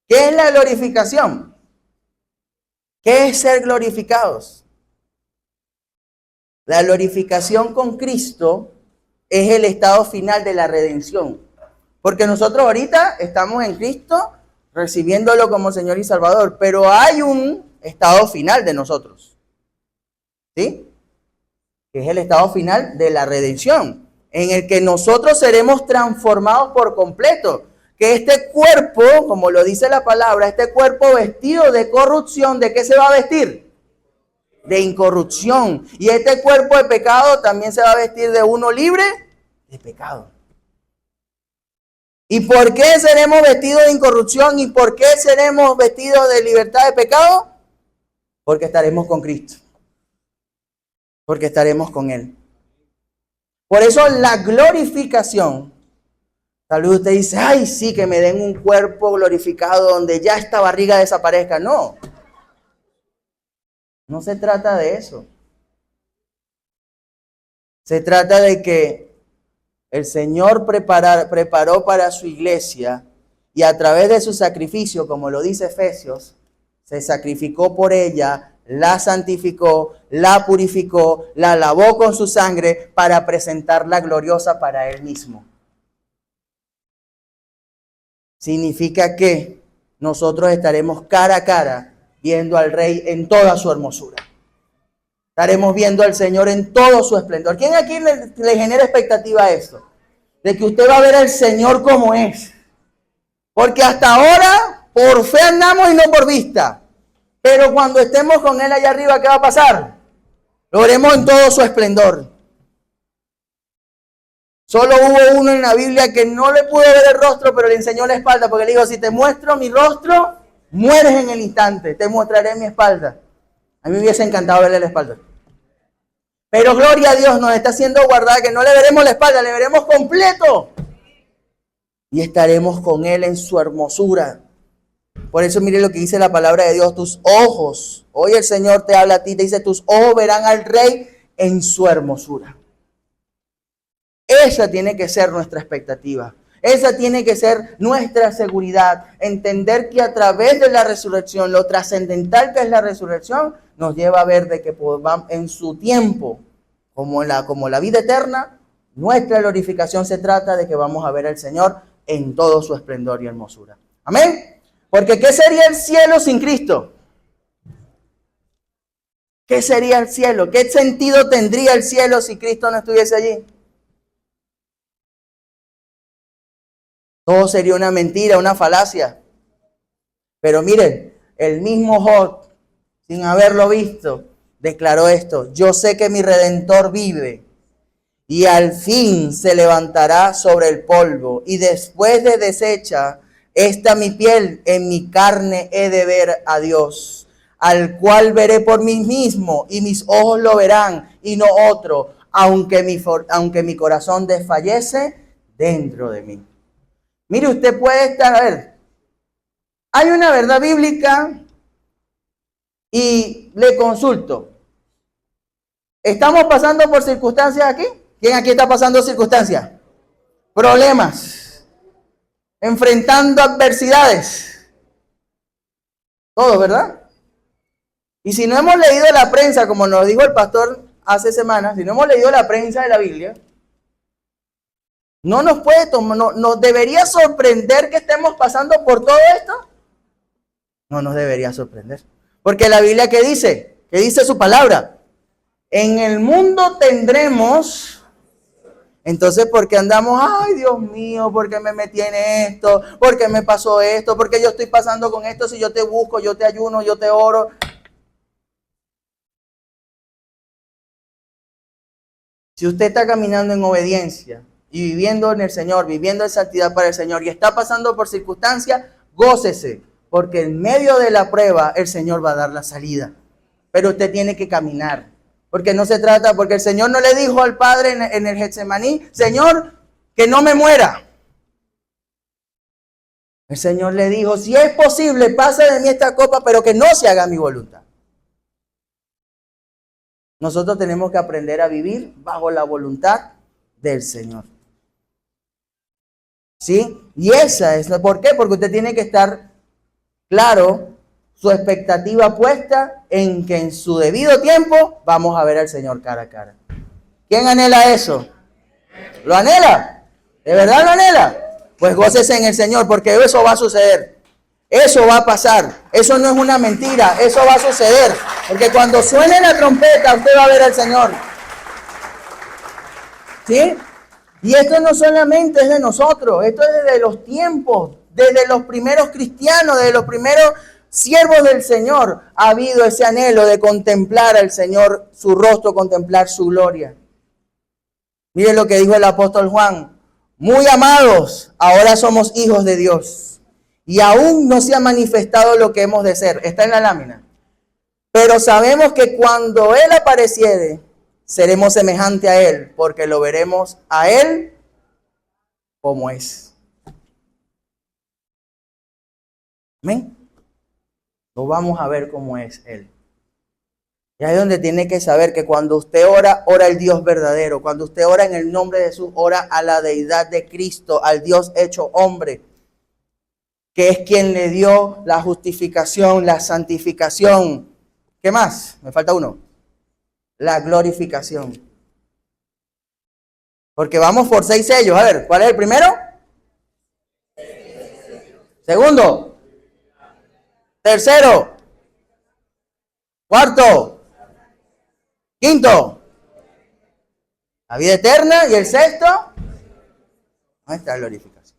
¿Qué es la glorificación? ¿Qué es ser glorificados? La glorificación con Cristo es el estado final de la redención. Porque nosotros ahorita estamos en Cristo recibiéndolo como Señor y Salvador, pero hay un estado final de nosotros, ¿sí? Que es el estado final de la redención, en el que nosotros seremos transformados por completo. Que este cuerpo, como lo dice la palabra, este cuerpo vestido de corrupción, ¿de qué se va a vestir? De incorrupción. Y este cuerpo de pecado también se va a vestir de uno libre de pecado. ¿Y por qué seremos vestidos de incorrupción? ¿Y por qué seremos vestidos de libertad de pecado? Porque estaremos con Cristo. Porque estaremos con Él. Por eso la glorificación, tal vez usted dice, ay, sí, que me den un cuerpo glorificado donde ya esta barriga desaparezca. No, no se trata de eso. Se trata de que el Señor preparó para su iglesia y a través de su sacrificio, como lo dice Efesios, se sacrificó por ella, la santificó, la purificó, la lavó con su sangre para presentarla gloriosa para Él mismo. Significa que nosotros estaremos cara a cara viendo al Rey en toda su hermosura. Estaremos viendo al Señor en todo su esplendor. ¿Quién aquí le genera expectativa a esto? De que usted va a ver al Señor como es. Porque hasta ahora por fe andamos y no por vista. Pero cuando estemos con Él allá arriba, ¿qué va a pasar? Lo veremos en todo su esplendor. Solo hubo uno en la Biblia que no le pudo ver el rostro, pero le enseñó la espalda, porque le dijo, si te muestro mi rostro, mueres en el instante, te mostraré mi espalda. A mí me hubiese encantado verle la espalda. Pero gloria a Dios, nos está haciendo guardar que no le veremos la espalda, le veremos completo. Y estaremos con Él en su hermosura. Por eso mire lo que dice la palabra de Dios, tus ojos, hoy el Señor te habla a ti, te dice, tus ojos verán al Rey en su hermosura. Esa tiene que ser nuestra expectativa. Esa tiene que ser nuestra seguridad. Entender que a través de la resurrección, lo trascendental que es la resurrección, nos lleva a ver de que en su tiempo, como la vida eterna, nuestra glorificación se trata de que vamos a ver al Señor en todo su esplendor y hermosura. Amén. Porque ¿qué sería el cielo sin Cristo? ¿Qué sería el cielo? ¿Qué sentido tendría el cielo si Cristo no estuviese allí? Todo sería una mentira, una falacia. Pero miren, el mismo Job, sin haberlo visto, declaró esto: yo sé que mi Redentor vive y al fin se levantará sobre el polvo, y después de deshecha esta mi piel, en mi carne he de ver a Dios, al cual veré por mí mismo, y mis ojos lo verán, y no otro, aunque mi corazón desfallece dentro de mí. Mire, usted puede estar, a ver, hay una verdad bíblica y le consulto. ¿Estamos pasando por circunstancias aquí? ¿Quién aquí está pasando circunstancias? Problemas. Enfrentando adversidades. Todo, ¿verdad? Y si no hemos leído la prensa, como nos dijo el pastor hace semanas, si no hemos leído la prensa de la Biblia, no nos puede tomar, nos debería sorprender que estemos pasando por todo esto. No nos debería sorprender. Porque la Biblia, ¿qué dice? ¿Qué dice su palabra? En el mundo tendremos. Entonces, ¿por qué andamos? Ay, Dios mío, ¿por qué me metí en esto? ¿Por qué me pasó esto? ¿Por qué yo estoy pasando con esto? Si yo te busco, yo te ayuno, yo te oro. Si usted está caminando en obediencia y viviendo en el Señor, viviendo en santidad para el Señor y está pasando por circunstancias, gócese, porque en medio de la prueba el Señor va a dar la salida. Pero usted tiene que caminar, porque no se trata, porque el Señor no le dijo al Padre en el Getsemaní, Señor, que no me muera. El Señor le dijo, si es posible, pasa de mí esta copa, pero que no se haga mi voluntad. Nosotros tenemos que aprender a vivir bajo la voluntad del Señor. ¿Sí? Y esa es, ¿por qué? Porque usted tiene que estar claro, su expectativa puesta en que en su debido tiempo vamos a ver al Señor cara a cara. ¿Quién anhela eso? ¿Lo anhela? ¿De verdad lo anhela? Pues gócese en el Señor, porque eso va a suceder. Eso va a pasar. Eso no es una mentira. Eso va a suceder. Porque cuando suene la trompeta, usted va a ver al Señor. ¿Sí? Y esto no solamente es de nosotros. Esto es desde los tiempos, desde los primeros cristianos, desde los primeros siervos del Señor. Ha habido ese anhelo de contemplar al Señor, su rostro, contemplar su gloria. Miren lo que dijo el apóstol Juan. Muy amados, ahora somos hijos de Dios. Y aún no se ha manifestado lo que hemos de ser. Está en la lámina. Pero sabemos que cuando Él apareciere, seremos semejantes a Él, porque lo veremos a Él como es. Amén. Lo vamos a ver como es Él. Y ahí es donde tiene que saber que cuando usted ora, ora al Dios verdadero. Cuando usted ora en el nombre de Jesús, ora a la deidad de Cristo, al Dios hecho hombre, que es quien le dio la justificación, la santificación. ¿Qué más? Me falta uno. La glorificación. Porque vamos por 6 sellos. A ver, ¿cuál es el primero? Segundo. Tercero. Cuarto. Quinto, la vida eterna. Y el sexto, nuestra glorificación.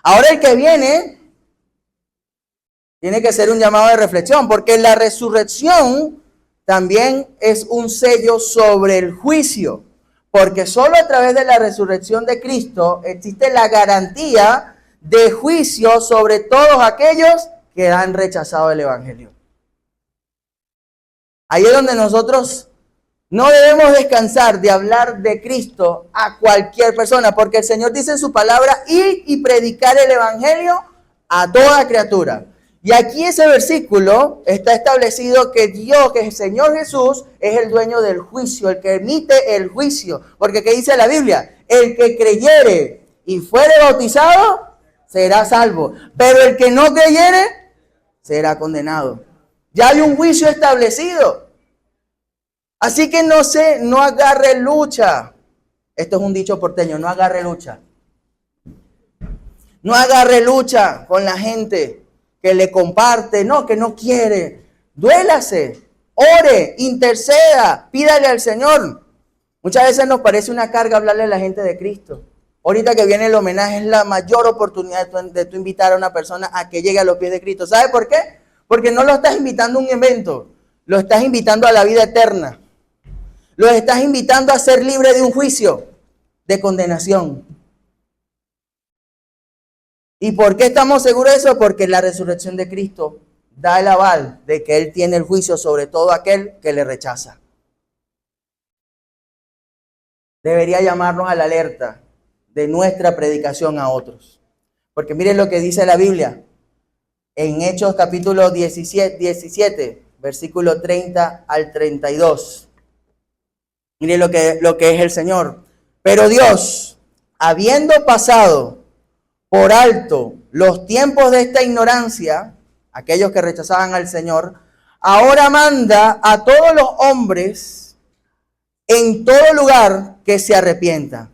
Ahora el que viene tiene que ser un llamado de reflexión, porque la resurrección también es un sello sobre el juicio, porque solo a través de la resurrección de Cristo existe la garantía de juicio sobre todos aquellos que han rechazado el Evangelio. Ahí es donde nosotros no debemos descansar de hablar de Cristo a cualquier persona, porque el Señor dice en su palabra, ir y predicar el Evangelio a toda criatura. Y aquí ese versículo está establecido que Dios, que el Señor Jesús, es el dueño del juicio, el que emite el juicio. Porque ¿qué dice la Biblia? El que creyere y fuere bautizado, será salvo. Pero el que no creyere, será condenado. Ya hay un juicio establecido. Así que no agarre lucha. Esto es un dicho porteño, no agarre lucha. No agarre lucha con la gente que le comparte, no, que no quiere. Duélase, ore, interceda, pídale al Señor. Muchas veces nos parece una carga hablarle a la gente de Cristo. Ahorita que viene el homenaje es la mayor oportunidad de tú invitar a una persona a que llegue a los pies de Cristo. ¿Sabe por qué? Porque no lo estás invitando a un evento, lo estás invitando a la vida eterna. Lo estás invitando a ser libre de un juicio, de condenación. ¿Y por qué estamos seguros de eso? Porque la resurrección de Cristo da el aval de que Él tiene el juicio sobre todo aquel que le rechaza. Debería llamarnos a la alerta de nuestra predicación a otros. Porque miren lo que dice la Biblia en Hechos capítulo 17, versículo 30 al 32. Miren lo que es el Señor. Pero Dios, habiendo pasado por alto los tiempos de esta ignorancia, aquellos que rechazaban al Señor, ahora manda a todos los hombres en todo lugar que se arrepientan.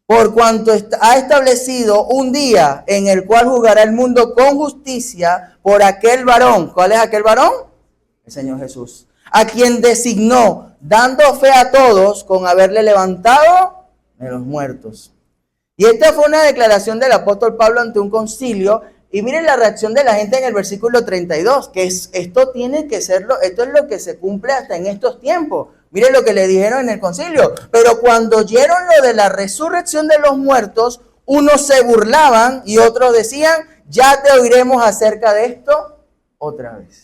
Por cuanto ha establecido un día en el cual juzgará el mundo con justicia por aquel varón. ¿Cuál es aquel varón? El Señor Jesús. A quien designó, dando fe a todos con haberle levantado de los muertos. Y esta fue una declaración del apóstol Pablo ante un concilio. Y miren la reacción de la gente en el versículo 32, que esto tiene que serlo, esto es lo que se cumple hasta en estos tiempos. Miren lo que le dijeron en el concilio. Pero cuando oyeron lo de la resurrección de los muertos, unos se burlaban y otros decían, ya te oiremos acerca de esto otra vez.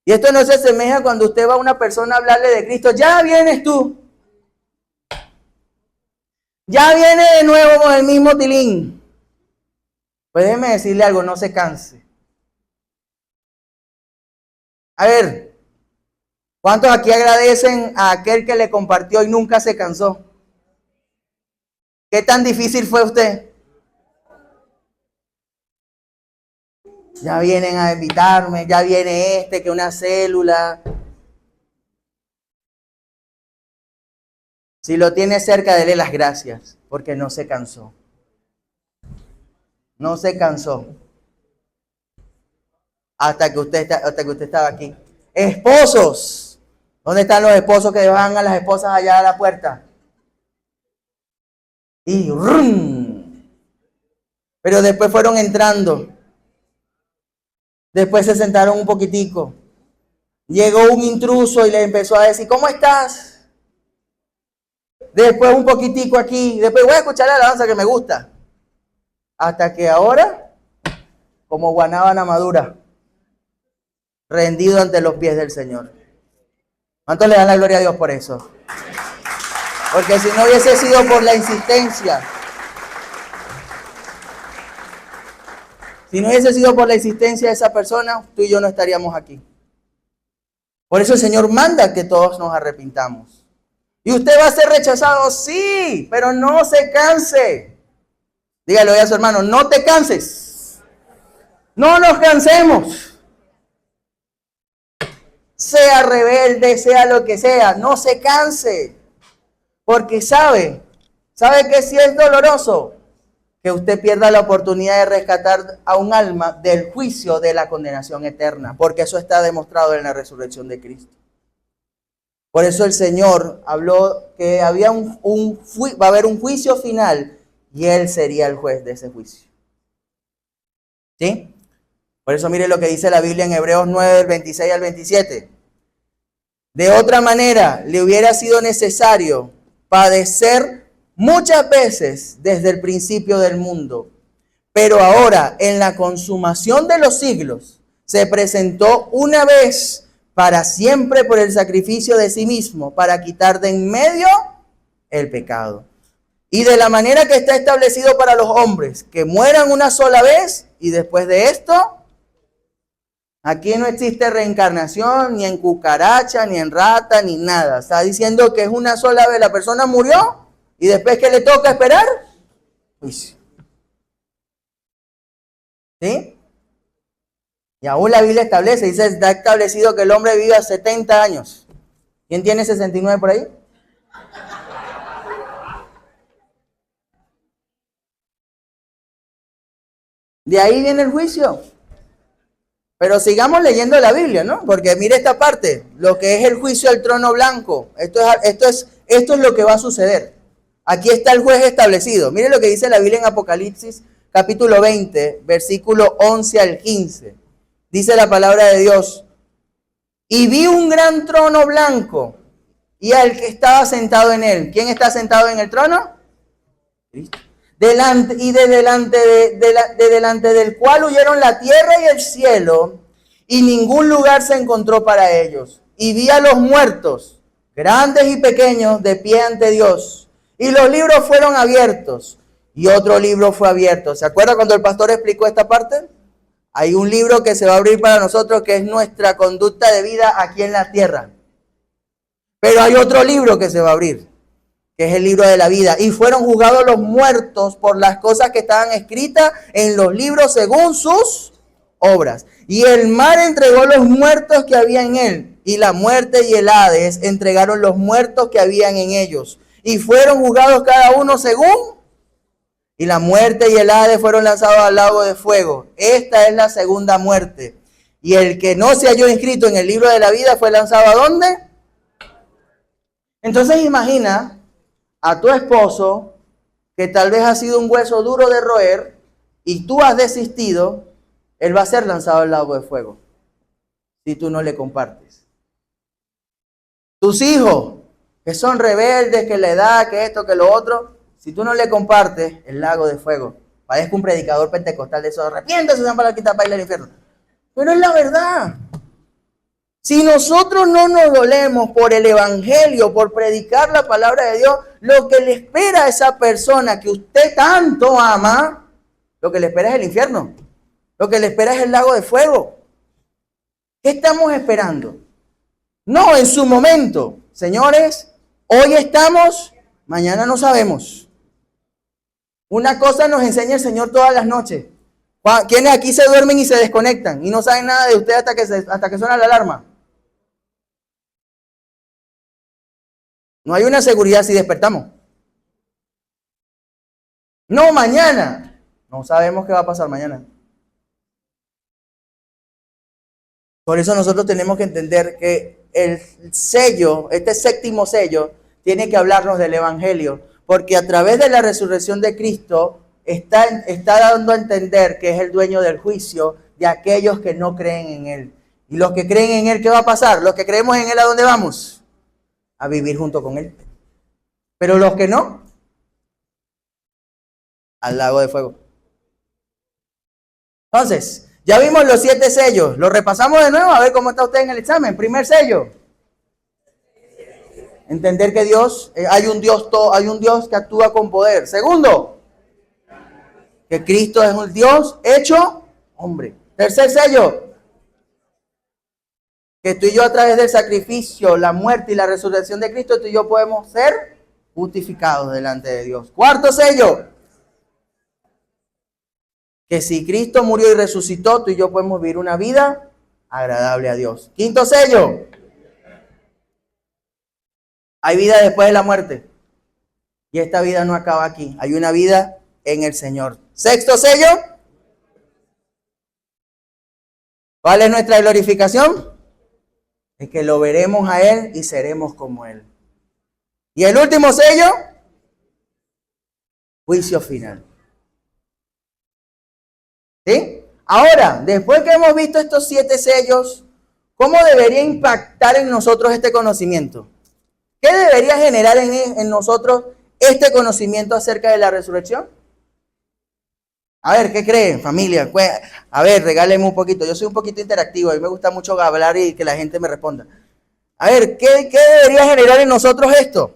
Y esto no se asemeja cuando usted va a una persona a hablarle de Cristo, ya vienes tú. Ya viene de nuevo con el mismo tilín. Pues déjeme decirle algo, no se canse. A ver, ¿cuántos aquí agradecen a aquel que le compartió y nunca se cansó? ¿Qué tan difícil fue usted? Ya vienen a invitarme, ya viene que una célula. Si lo tiene cerca, dele las gracias, porque no se cansó. No se cansó. Hasta que usted estaba aquí. Esposos. ¿Dónde están los esposos que van a las esposas allá a la puerta? Y ¡rum! Pero después fueron entrando. Después se sentaron un poquitico. Llegó un intruso y le empezó a decir, ¿cómo estás? Después un poquitico aquí. Después voy a escuchar la alabanza que me gusta. Hasta que ahora, como guanábana madura, rendido ante los pies del Señor. ¿Cuántos le dan la gloria a Dios por eso? Porque si no hubiese sido por la insistencia, si no hubiese sido por la insistencia de esa persona, tú y yo no estaríamos aquí. Por eso el Señor manda que todos nos arrepintamos. ¿Y usted va a ser rechazado? Sí, pero no se canse. Dígale hoy a su hermano, no te canses. No nos cansemos. Sea rebelde, sea lo que sea, no se canse. Porque sabe que si es doloroso, que usted pierda la oportunidad de rescatar a un alma del juicio de la condenación eterna, porque eso está demostrado en la resurrección de Cristo. Por eso el Señor habló que había va a haber un juicio final y Él sería el juez de ese juicio. ¿Sí? Por eso mire lo que dice la Biblia en Hebreos 9, del 26 al 27. De otra manera, le hubiera sido necesario padecer muchas veces desde el principio del mundo. Pero ahora, en la consumación de los siglos, se presentó una vez para siempre por el sacrificio de sí mismo, para quitar de en medio el pecado. Y de la manera que está establecido para los hombres, que mueran una sola vez y después de esto, aquí no existe reencarnación, ni en cucaracha, ni en rata, ni nada. Está diciendo que es una sola vez, la persona murió y después ¿qué le toca esperar? Juicio. ¿Sí? Y aún la Biblia establece, dice, está establecido que el hombre viva 70 años. ¿Quién tiene 69 por ahí? De ahí viene el juicio. Pero sigamos leyendo la Biblia, ¿no? Porque mire esta parte, lo que es el juicio al trono blanco. Esto es lo que va a suceder. Aquí está el juez establecido. Mire lo que dice la Biblia en Apocalipsis, capítulo 20, versículo 11 al 15. Dice la palabra de Dios: y vi un gran trono blanco y al que estaba sentado en él. ¿Quién está sentado en el trono? Cristo. Delante del cual huyeron la tierra y el cielo, y ningún lugar se encontró para ellos. Y vi a los muertos, grandes y pequeños, de pie ante Dios. Y los libros fueron abiertos, y otro libro fue abierto. ¿Se acuerda cuando el pastor explicó esta parte? Hay un libro que se va a abrir para nosotros, que es nuestra conducta de vida aquí en la tierra. Pero hay otro libro que se va a abrir, que es el libro de la vida. Y fueron juzgados los muertos por las cosas que estaban escritas en los libros según sus obras. Y el mar entregó los muertos que había en él. Y la muerte y el Hades entregaron los muertos que habían en ellos. Y fueron juzgados cada uno según. Y la muerte y el Hades fueron lanzados al lago de fuego. Esta es la segunda muerte. Y el que no se halló inscrito en el libro de la vida fue lanzado ¿a dónde? Entonces imagina a tu esposo, que tal vez ha sido un hueso duro de roer, y tú has desistido, él va a ser lanzado al lago de fuego, si tú no le compartes. Tus hijos, que son rebeldes, que la edad, que esto, que lo otro, si tú no le compartes, el lago de fuego. Parezco un predicador pentecostal de eso, arrepiéntase, San para quitar para ir al infierno. Pero es la verdad. Si nosotros no nos dolemos por el evangelio, por predicar la palabra de Dios, lo que le espera a esa persona que usted tanto ama, lo que le espera es el infierno. Lo que le espera es el lago de fuego. ¿Qué estamos esperando? No, en su momento. Señores, hoy estamos, mañana no sabemos. Una cosa nos enseña el Señor todas las noches. ¿Quiénes aquí se duermen y se desconectan y no saben nada de usted hasta que suena la alarma? No hay una seguridad si despertamos. No, mañana. No sabemos qué va a pasar mañana. Por eso nosotros tenemos que entender que el sello, este séptimo sello, tiene que hablarnos del evangelio. Porque a través de la resurrección de Cristo está dando a entender que es el dueño del juicio de aquellos que no creen en Él. Y los que creen en Él, ¿qué va a pasar? Los que creemos en Él, ¿a dónde vamos? A vivir junto con Él. Pero los que no, al lago de fuego. Entonces, ya vimos los 7 sellos. Lo repasamos de nuevo a ver cómo está usted en el examen. Primer sello. Entender que Dios, hay un Dios que actúa con poder. Segundo, que Cristo es un Dios hecho hombre. Tercer sello, que tú y yo a través del sacrificio, la muerte y la resurrección de Cristo, tú y yo podemos ser justificados delante de Dios. Cuarto sello, que si Cristo murió y resucitó, tú y yo podemos vivir una vida agradable a Dios. Quinto sello, hay vida después de la muerte. Y esta vida no acaba aquí. Hay una vida en el Señor. Sexto sello, ¿cuál es nuestra glorificación? Es que lo veremos a Él y seremos como Él. Y el último sello, juicio final. ¿Sí? Ahora, después que hemos visto estos 7 sellos, ¿cómo debería impactar en nosotros este conocimiento? ¿Qué debería generar en nosotros este conocimiento acerca de la resurrección? A ver, ¿qué creen, familia? A ver, regálenme un poquito. Yo soy un poquito interactivo. A mí me gusta mucho hablar y que la gente me responda. A ver, ¿qué debería generar en nosotros esto?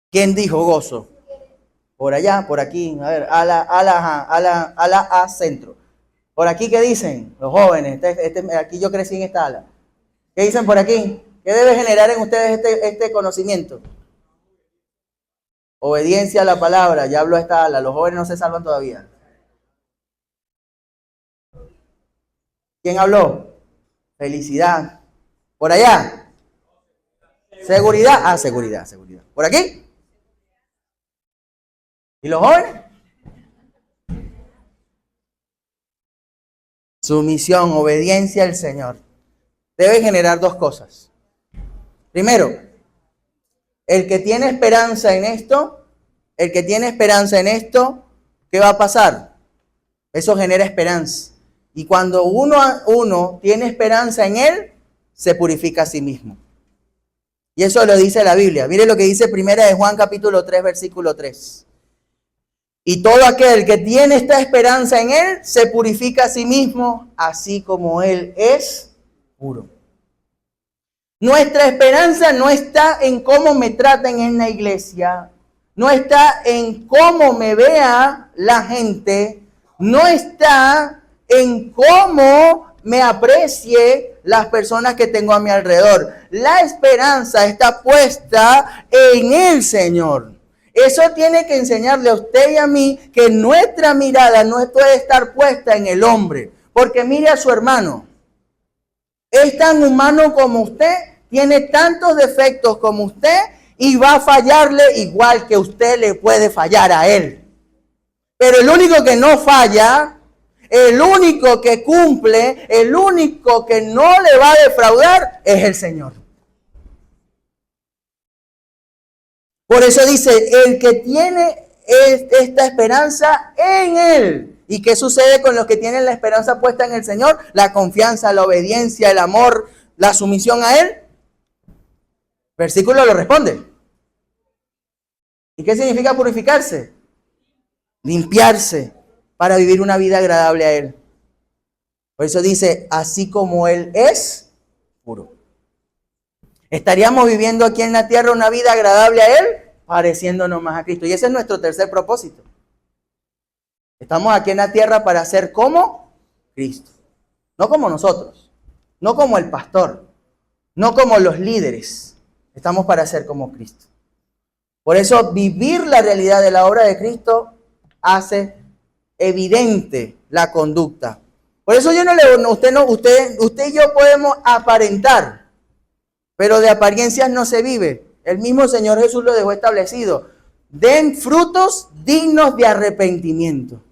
¿Quién dijo gozo? Por allá, por aquí. A ver, a la A centro. Por aquí, ¿qué dicen los jóvenes? Aquí yo crecí en esta ala. ¿Qué dicen por aquí? ¿Qué debe generar en ustedes este conocimiento? Obediencia a la palabra. Ya habló esta ala. Los jóvenes no se salvan todavía. ¿Quién habló? Felicidad. Por allá. Seguridad. Ah, seguridad. ¿Por aquí? ¿Y los jóvenes? Sumisión, obediencia al Señor. Debe generar 2 cosas. Primero, el que tiene esperanza en esto, ¿qué va a pasar? Eso genera esperanza. Y cuando uno tiene esperanza en Él, se purifica a sí mismo. Y eso lo dice la Biblia. Mire lo que dice 1 de Juan capítulo 3, versículo 3. Y todo aquel que tiene esta esperanza en Él, se purifica a sí mismo, así como Él es puro. Nuestra esperanza no está en cómo me traten en la iglesia, no está en cómo me vea la gente, no está en cómo me aprecie las personas que tengo a mi alrededor. La esperanza está puesta en el Señor. Eso tiene que enseñarle a usted y a mí que nuestra mirada no puede estar puesta en el hombre. Porque mire a su hermano. Es tan humano como usted, tiene tantos defectos como usted y va a fallarle igual que usted le puede fallar a él. Pero el único que no falla, el único que cumple, el único que no le va a defraudar es el Señor. Por eso dice, el que tiene esta esperanza en Él. ¿Y qué sucede con los que tienen la esperanza puesta en el Señor? La confianza, la obediencia, el amor, la sumisión a Él. Versículo lo responde. ¿Y qué significa purificarse? Limpiarse para vivir una vida agradable a Él. Por eso dice, así como Él es puro. ¿Estaríamos viviendo aquí en la tierra una vida agradable a Él? Pareciéndonos más a Cristo. Y ese es nuestro tercer propósito. Estamos aquí en la tierra para ser como Cristo. No como nosotros. No como el pastor. No como los líderes. Estamos para ser como Cristo. Por eso vivir la realidad de la obra de Cristo hace evidente la conducta. Por eso usted y yo podemos aparentar, pero de apariencias no se vive. El mismo Señor Jesús lo dejó establecido. Den frutos dignos de arrepentimiento.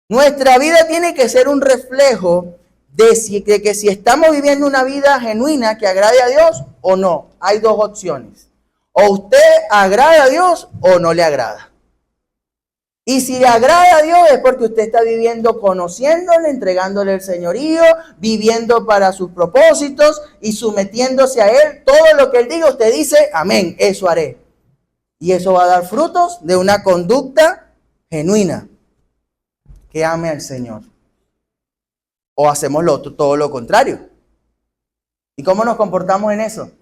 Nuestra vida tiene que ser un reflejo de que si estamos viviendo una vida genuina que agrade a Dios o no. Hay 2 opciones. O usted agrada a Dios o no le agrada. Y si le agrada a Dios es porque usted está viviendo conociéndole, entregándole el señorío, viviendo para sus propósitos y sometiéndose a Él. Todo lo que Él diga, usted dice, amén, eso haré. Y eso va a dar frutos de una conducta genuina que ame al Señor. O hacemos todo lo contrario. ¿Y cómo nos comportamos en eso?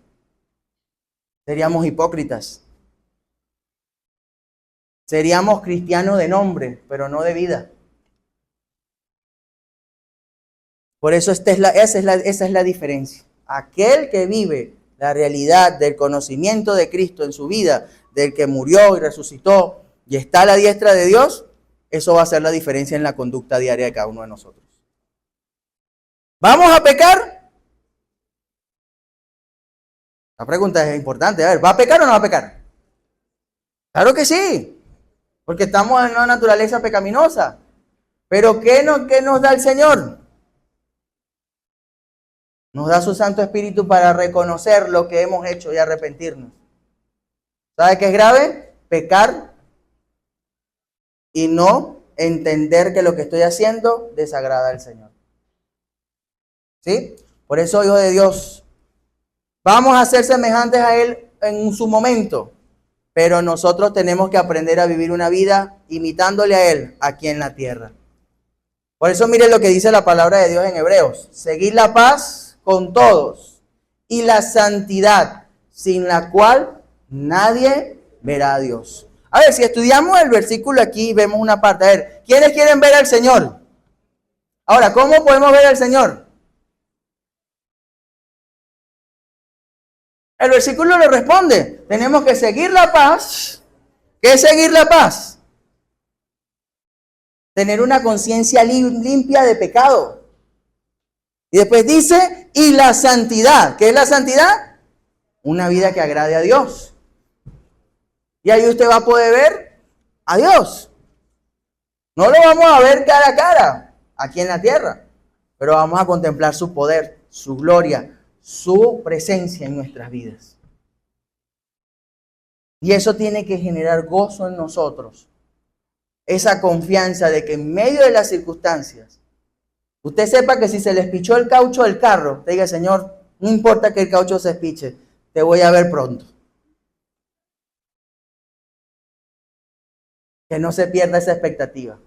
Seríamos hipócritas. Seríamos cristianos de nombre, pero no de vida. Por eso esa es la diferencia. Aquel que vive la realidad del conocimiento de Cristo en su vida, del que murió y resucitó y está a la diestra de Dios, eso va a hacer la diferencia en la conducta diaria de cada uno de nosotros. ¿Vamos a pecar? La pregunta es importante. A ver, ¿va a pecar o no va a pecar? Claro que sí, porque estamos en una naturaleza pecaminosa. Pero ¿qué nos da el Señor? Nos da su Santo Espíritu para reconocer lo que hemos hecho y arrepentirnos. ¿Sabe qué es grave? Pecar y no entender que lo que estoy haciendo desagrada al Señor. ¿Sí? Por eso, hijos de Dios, vamos a ser semejantes a Él en su momento, pero nosotros tenemos que aprender a vivir una vida imitándole a Él aquí en la tierra. Por eso miren lo que dice la palabra de Dios en Hebreos. Seguid la paz con todos y la santidad, sin la cual nadie verá a Dios. A ver, si estudiamos el versículo aquí, vemos una parte. A ver, ¿quiénes quieren ver al Señor? Ahora, ¿cómo podemos ver al Señor? El versículo le responde, tenemos que seguir la paz. ¿Qué es seguir la paz? Tener una conciencia limpia de pecado. Y después dice, y la santidad. ¿Qué es la santidad? Una vida que agrade a Dios. Y ahí usted va a poder ver a Dios. No lo vamos a ver cara a cara aquí en la tierra, pero vamos a contemplar su poder, su gloria, su presencia en nuestras vidas. Y eso tiene que generar gozo en nosotros. Esa confianza de que en medio de las circunstancias, usted sepa que si se le espichó el caucho del carro, te diga, Señor, no importa que el caucho se espiche, te voy a ver pronto. Que no se pierda esa expectativa.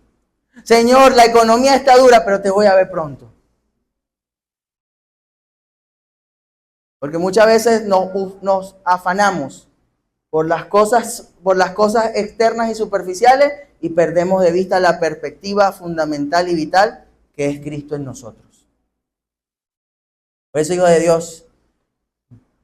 Señor, la economía está dura, pero te voy a ver pronto. Porque muchas veces nos afanamos por las cosas externas y superficiales y perdemos de vista la perspectiva fundamental y vital que es Cristo en nosotros. Por eso, hijo de Dios,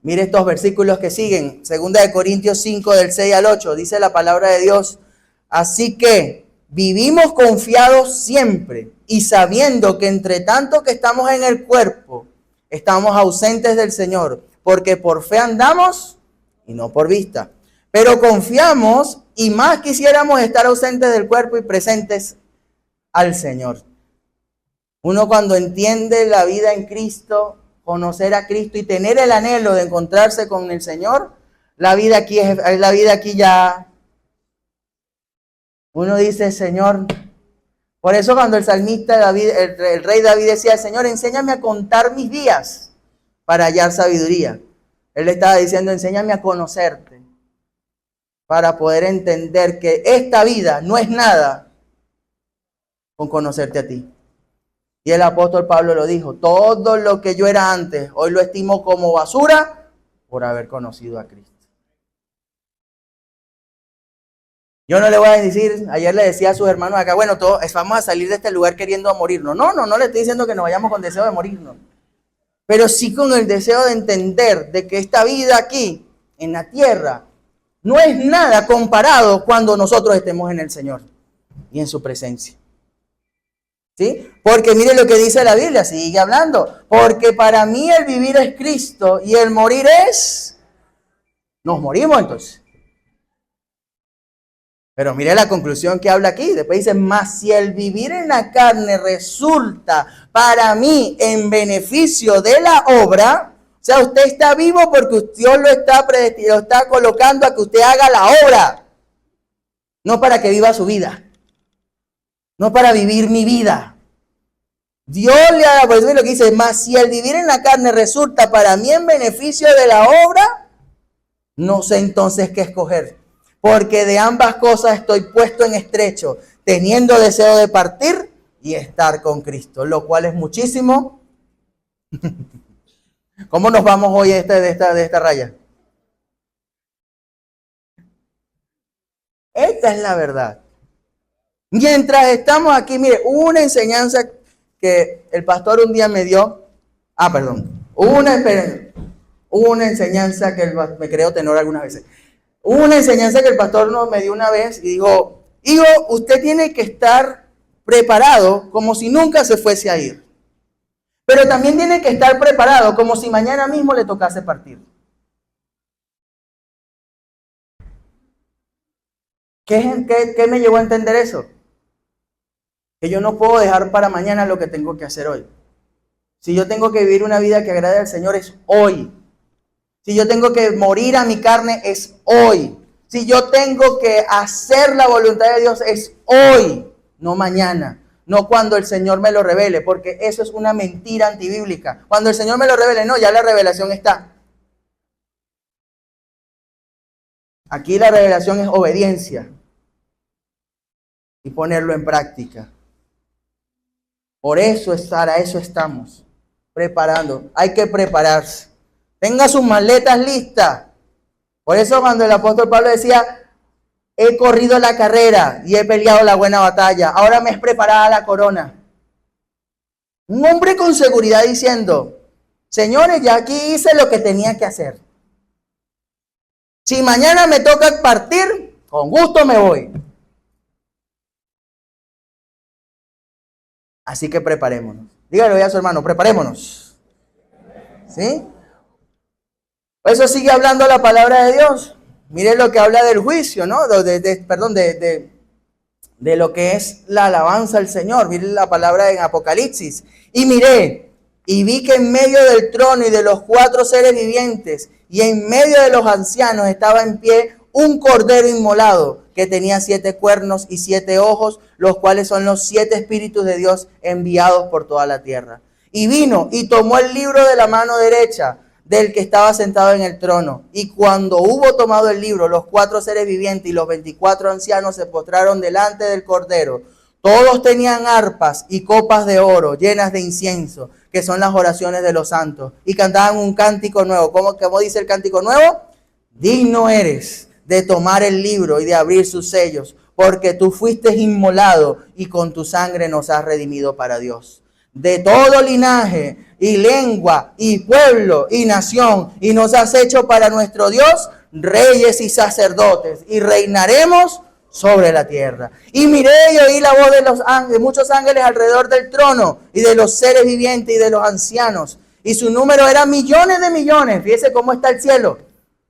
mire estos versículos que siguen. 2 Corintios 5, del 6 al 8, dice la palabra de Dios. Así que vivimos confiados siempre y sabiendo que entre tanto que estamos en el cuerpo, estamos ausentes del Señor, porque por fe andamos y no por vista. Pero confiamos y más quisiéramos estar ausentes del cuerpo y presentes al Señor. Uno cuando entiende la vida en Cristo, conocer a Cristo y tener el anhelo de encontrarse con el Señor, la vida aquí ya. Uno dice, Señor, por eso cuando el salmista David, el rey David decía, Señor, enséñame a contar mis días para hallar sabiduría. Él le estaba diciendo, enséñame a conocerte para poder entender que esta vida no es nada con conocerte a ti. Y el apóstol Pablo lo dijo, todo lo que yo era antes, hoy lo estimo como basura por haber conocido a Cristo. Yo no le voy a decir, ayer le decía a sus hermanos acá, bueno, vamos a salir de este lugar queriendo morirnos. No le estoy diciendo que nos vayamos con deseo de morirnos. Pero sí con el deseo de entender de que esta vida aquí, en la tierra, no es nada comparado cuando nosotros estemos en el Señor y en su presencia. ¿Sí? Porque mire lo que dice la Biblia, sigue hablando. Porque para mí el vivir es Cristo y el morir es... Nos morimos entonces. Pero mire la conclusión que habla aquí. Después dice, mas si el vivir en la carne resulta para mí en beneficio de la obra, o sea, usted está vivo porque Dios lo está colocando a que usted haga la obra. No para que viva su vida. No para vivir mi vida. Dios le ha dado, por eso es lo que dice, mas si el vivir en la carne resulta para mí en beneficio de la obra, no sé entonces qué escoger. Porque de ambas cosas estoy puesto en estrecho, teniendo deseo de partir y estar con Cristo, lo cual es muchísimo ¿Cómo nos vamos hoy de esta raya? Esta es la verdad. Mientras estamos aquí, mire, hubo una enseñanza que el pastor un día me dio. Perdón. Hubo una enseñanza que me creo tenor algunas veces. Hubo una enseñanza que el pastor me dio una vez y dijo, hijo, usted tiene que estar preparado como si nunca se fuese a ir. Pero también tiene que estar preparado como si mañana mismo le tocase partir. ¿Qué me llevó a entender eso? Que yo no puedo dejar para mañana lo que tengo que hacer hoy. Si yo tengo que vivir una vida que agrade al Señor, es hoy. Si yo tengo que morir a mi carne, es hoy. Si yo tengo que hacer la voluntad de Dios, es hoy, no mañana. No cuando el Señor me lo revele, porque eso es una mentira antibíblica. Cuando el Señor me lo revele, no, ya la revelación está. Aquí la revelación es obediencia y ponerlo en práctica. Por eso, para eso estamos preparando. Hay que prepararse. Tenga sus maletas listas. Por eso cuando el apóstol Pablo decía, he corrido la carrera y he peleado la buena batalla, ahora me es preparada la corona. Un hombre con seguridad diciendo, señores, ya aquí hice lo que tenía que hacer. Si mañana me toca partir, con gusto me voy. Así que preparémonos. Dígale a su hermano, preparémonos. ¿Sí? Eso sigue hablando la palabra de Dios. Mire lo que habla del juicio, ¿no? De lo que es la alabanza al Señor. Mire la palabra en Apocalipsis. Y miré, y vi que en medio del trono y de los 4 seres vivientes, y en medio de los ancianos estaba en pie un cordero inmolado, que tenía 7 cuernos y 7 ojos, los cuales son los 7 espíritus de Dios enviados por toda la tierra. Y vino y tomó el libro de la mano derecha del que estaba sentado en el trono. Y cuando hubo tomado el libro, los 4 seres vivientes y los 24 ancianos se postraron delante del cordero. Todos tenían arpas y copas de oro llenas de incienso, que son las oraciones de los santos, y cantaban un cántico nuevo. ¿Cómo dice el cántico nuevo? Digno eres de tomar el libro y de abrir sus sellos, porque tú fuiste inmolado y con tu sangre nos has redimido para Dios. De todo linaje y lengua y pueblo y nación, y nos has hecho para nuestro Dios reyes y sacerdotes, y reinaremos sobre la tierra. Y miré y oí la voz de muchos ángeles alrededor del trono, y de los seres vivientes y de los ancianos, y su número era millones de millones. Fíjese cómo está el cielo,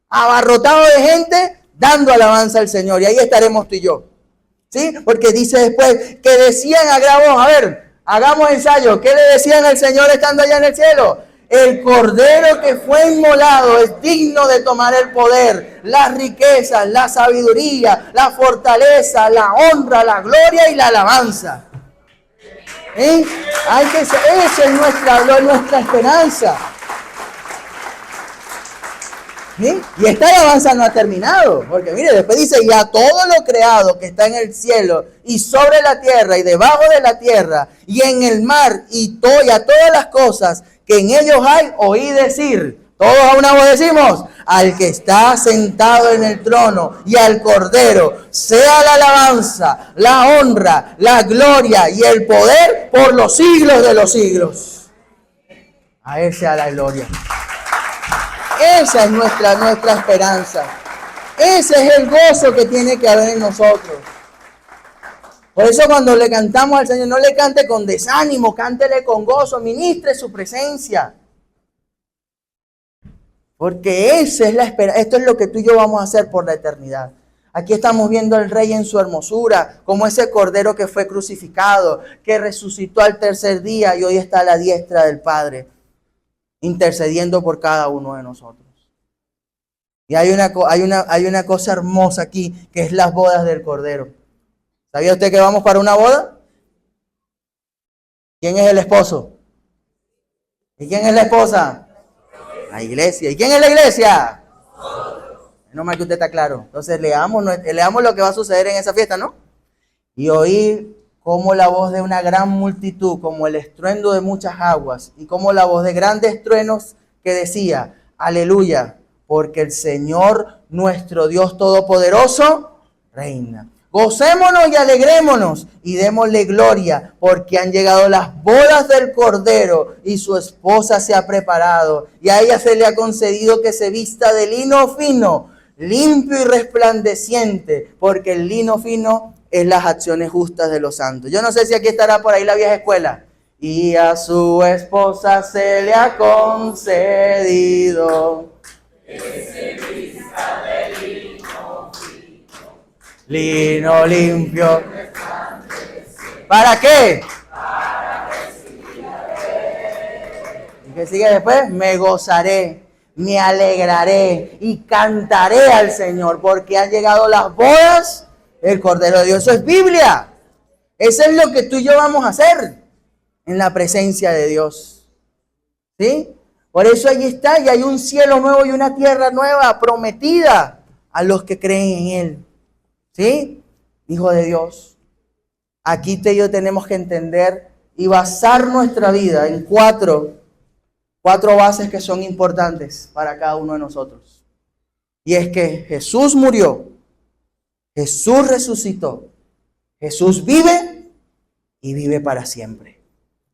abarrotado de gente dando alabanza al Señor, y ahí estaremos tú y yo. ¿Sí? Porque dice después que decían a gran voz, a ver, hagamos ensayo. ¿Qué le decían al Señor estando allá en el cielo? El cordero que fue inmolado es digno de tomar el poder, las riquezas, la sabiduría, la fortaleza, la honra, la gloria y la alabanza. ¿Sí? Esa es nuestra esperanza. ¿Sí? Y esta alabanza no ha terminado, porque mire, después dice, y a todo lo creado que está en el cielo y sobre la tierra y debajo de la tierra y en el mar y a todas las cosas que en ellos hay, oí decir, todos a una voz decimos, al que está sentado en el trono y al Cordero, sea la alabanza, la honra, la gloria y el poder por los siglos de los siglos. A Él sea la gloria. Esa es nuestra esperanza. Ese es el gozo que tiene que haber en nosotros. Por eso cuando le cantamos al Señor, no le cante con desánimo, cántele con gozo, ministre su presencia. Porque esa es la esperanza. Esto es lo que tú y yo vamos a hacer por la eternidad. Aquí estamos viendo al Rey en su hermosura, como ese Cordero que fue crucificado, que resucitó al tercer día y hoy está a la diestra del Padre, intercediendo por cada uno de nosotros. Y hay una cosa hermosa aquí, que es las bodas del Cordero. ¿Sabía usted que vamos para una boda? ¿Quién es el esposo? ¿Y quién es la esposa? La iglesia. ¿Y quién es la iglesia? No mal que usted está claro. Entonces leamos lo que va a suceder en esa fiesta, ¿no? Y oír como la voz de una gran multitud, como el estruendo de muchas aguas, y como la voz de grandes truenos que decía, aleluya, porque el Señor nuestro Dios Todopoderoso reina. Gocémonos y alegrémonos y démosle gloria, porque han llegado las bodas del Cordero y su esposa se ha preparado. Y a ella se le ha concedido que se vista de lino fino, limpio y resplandeciente, porque el lino fino es las acciones justas de los santos. Yo no sé si aquí estará por ahí la vieja escuela. Y a su esposa se le ha concedido que se vista de lino limpio. ¿Para qué? ¿Y qué sigue después? Me gozaré, me alegraré y cantaré al Señor, porque han llegado las bodas del Cordero de Dios. Eso es Biblia. Eso es lo que tú y yo vamos a hacer en la presencia de Dios. ¿Sí? Por eso allí está, y hay un cielo nuevo y una tierra nueva prometida a los que creen en Él. ¿Sí? Hijo de Dios. Aquí tú y yo tenemos que entender y basar nuestra vida en cuatro bases que son importantes para cada uno de nosotros. Y es que Jesús murió, Jesús resucitó, Jesús vive y vive para siempre.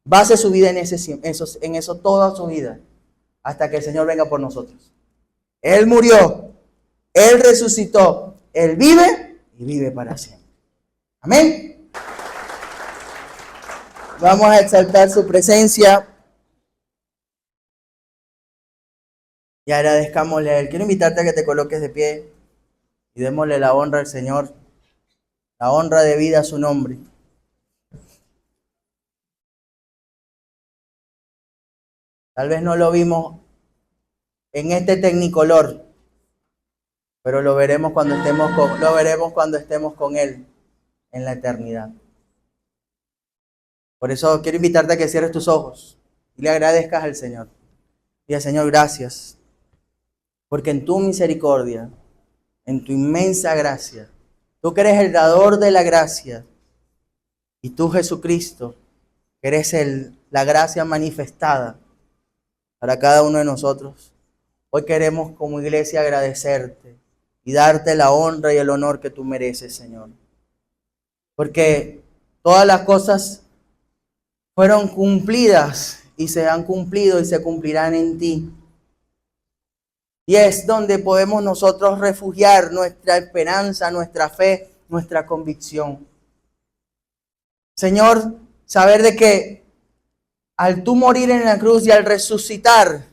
Base su vida en eso toda su vida, hasta que el Señor venga por nosotros. Él murió, Él resucitó, Él vive y vive para siempre. Amén. Vamos a exaltar su presencia y agradezcámosle a Él. Quiero invitarte a que te coloques de pie y démosle la honra al Señor, la honra debida a su nombre. Tal vez no lo vimos en este tecnicolor, pero lo veremos cuando estemos con Él en la eternidad. Por eso quiero invitarte a que cierres tus ojos y le agradezcas al Señor. Dile, Señor, gracias, porque en tu misericordia, en tu inmensa gracia, tú que eres el dador de la gracia, y tú, Jesucristo, que eres la gracia manifestada para cada uno de nosotros. Hoy queremos como iglesia agradecerte y darte la honra y el honor que tú mereces, Señor. Porque todas las cosas fueron cumplidas y se han cumplido y se cumplirán en ti. Y es donde podemos nosotros refugiar nuestra esperanza, nuestra fe, nuestra convicción. Señor, saber de que al tú morir en la cruz y al resucitar,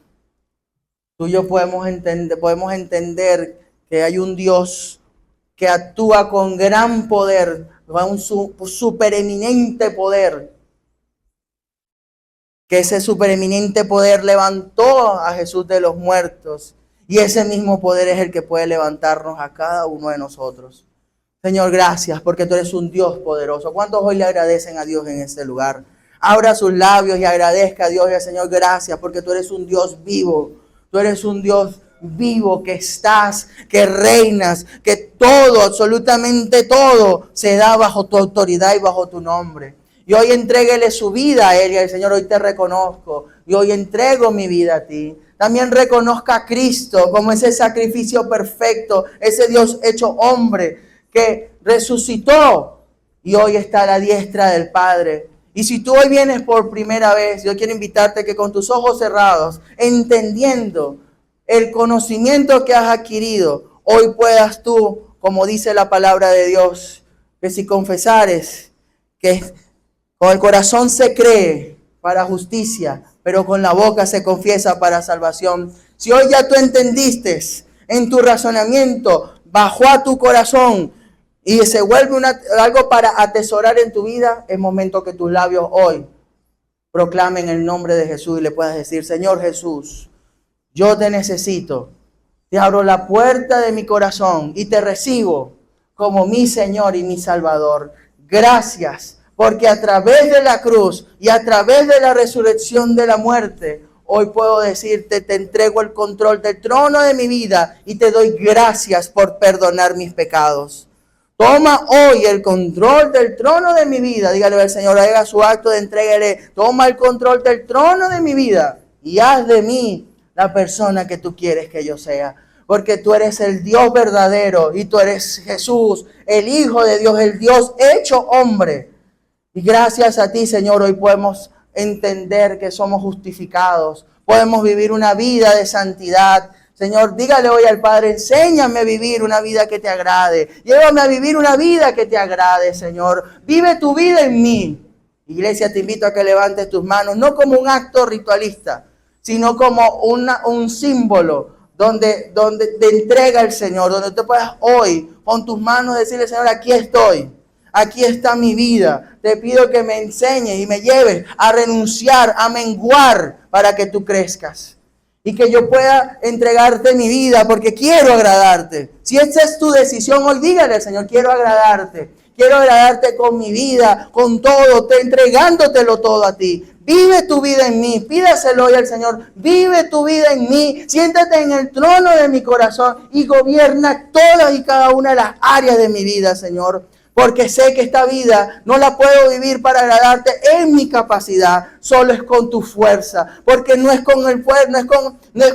tú y yo podemos entender que hay un Dios que actúa con gran poder, un supereminente poder. Que ese supereminente poder levantó a Jesús de los muertos. Y ese mismo poder es el que puede levantarnos a cada uno de nosotros. Señor, gracias porque tú eres un Dios poderoso. ¿Cuántos hoy le agradecen a Dios en este lugar? Abra sus labios y agradezca a Dios y al Señor, gracias porque tú eres un Dios vivo. Tú eres un Dios vivo que estás, que reinas, que todo, absolutamente todo, se da bajo tu autoridad y bajo tu nombre. Y hoy entréguele su vida a Él y al Señor, hoy te reconozco. Y hoy entrego mi vida a ti. También reconozca a Cristo como ese sacrificio perfecto, ese Dios hecho hombre que resucitó y hoy está a la diestra del Padre. Y si tú hoy vienes por primera vez, yo quiero invitarte que con tus ojos cerrados, entendiendo el conocimiento que has adquirido, hoy puedas tú, como dice la palabra de Dios, que si confesares que con el corazón se cree para justicia, pero con la boca se confiesa para salvación. Si hoy ya tú entendiste en tu razonamiento, bajó a tu corazón y se vuelve algo para atesorar en tu vida, es momento que tus labios hoy proclamen el nombre de Jesús y le puedas decir, Señor Jesús, yo te necesito, te abro la puerta de mi corazón y te recibo como mi Señor y mi Salvador. Gracias. Porque a través de la cruz y a través de la resurrección de la muerte, hoy puedo decirte, te entrego el control del trono de mi vida y te doy gracias por perdonar mis pecados. Toma hoy el control del trono de mi vida. Dígale al Señor, haga su acto de entrega. Toma el control del trono de mi vida y haz de mí la persona que tú quieres que yo sea. Porque tú eres el Dios verdadero y tú eres Jesús, el Hijo de Dios, el Dios hecho hombre. Y gracias a ti, Señor, hoy podemos entender que somos justificados. Podemos vivir una vida de santidad. Señor, dígale hoy al Padre, enséñame a vivir una vida que te agrade. Llévame a vivir una vida que te agrade, Señor. Vive tu vida en mí. Iglesia, te invito a que levantes tus manos, no como un acto ritualista, sino como un símbolo donde te entrega el Señor, donde tú puedas hoy con tus manos decirle, Señor, aquí estoy. Aquí está mi vida. Te pido que me enseñes y me lleves a renunciar, a menguar para que tú crezcas. Y que yo pueda entregarte mi vida porque quiero agradarte. Si esa es tu decisión, hoy dígale al Señor, quiero agradarte. Quiero agradarte con mi vida, con todo, entregándotelo todo a ti. Vive tu vida en mí, pídaselo hoy al Señor. Vive tu vida en mí, siéntate en el trono de mi corazón y gobierna todas y cada una de las áreas de mi vida, Señor. Porque sé que esta vida no la puedo vivir para agradarte en mi capacidad, solo es con tu fuerza. Porque no es con el pueblo, no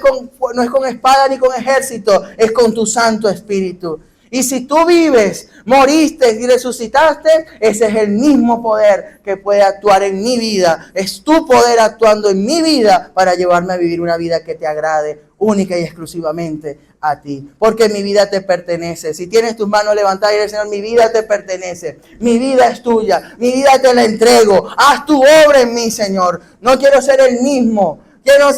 es con espada ni con ejército, es con tu Santo Espíritu. Y si tú vives, moriste y resucitaste, ese es el mismo poder que puede actuar en mi vida. Es tu poder actuando en mi vida para llevarme a vivir una vida que te agrade única y exclusivamente a ti. Porque mi vida te pertenece. Si tienes tus manos levantadas y dices, Señor, mi vida te pertenece. Mi vida es tuya. Mi vida te la entrego. Haz tu obra en mí, Señor. No quiero ser el mismo. Quiero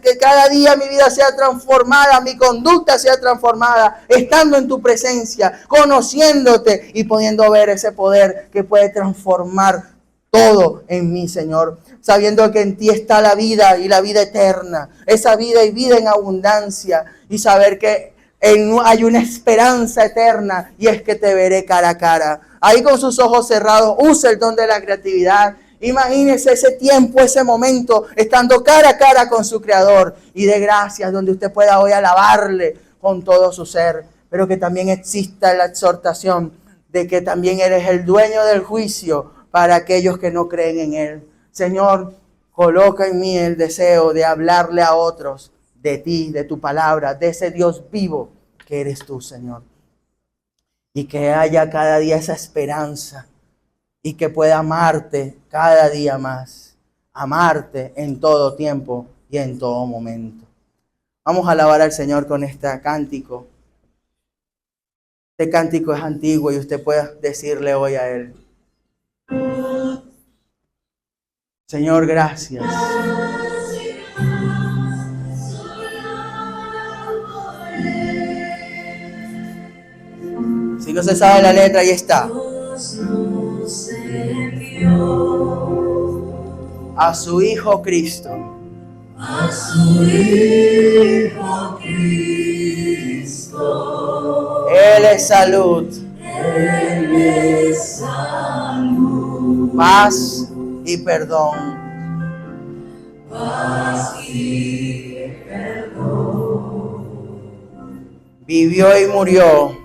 que cada día mi vida sea transformada, mi conducta sea transformada, estando en tu presencia, conociéndote y pudiendo ver ese poder que puede transformar todo en mí, Señor. Sabiendo que en ti está la vida y la vida eterna, esa vida y vida en abundancia, y saber que hay una esperanza eterna y es que te veré cara a cara. Ahí con sus ojos cerrados, usa el don de la creatividad. Imagínese ese tiempo, ese momento, estando cara a cara con su Creador y de gracias, donde usted pueda hoy alabarle con todo su ser, pero que también exista la exhortación de que también eres el dueño del juicio para aquellos que no creen en Él. Señor, coloca en mí el deseo de hablarle a otros de ti, de tu palabra, de ese Dios vivo que eres tú, Señor. Y que haya cada día esa esperanza. Y que pueda amarte cada día más. Amarte en todo tiempo y en todo momento. Vamos a alabar al Señor con este cántico. Este cántico es antiguo y usted puede decirle hoy a Él: Señor, gracias. Si no se sabe la letra, ahí está. A su Hijo Cristo. A su Hijo Cristo. Él es salud. Él es salud. Paz y perdón. Paz y perdón. Vivió y murió.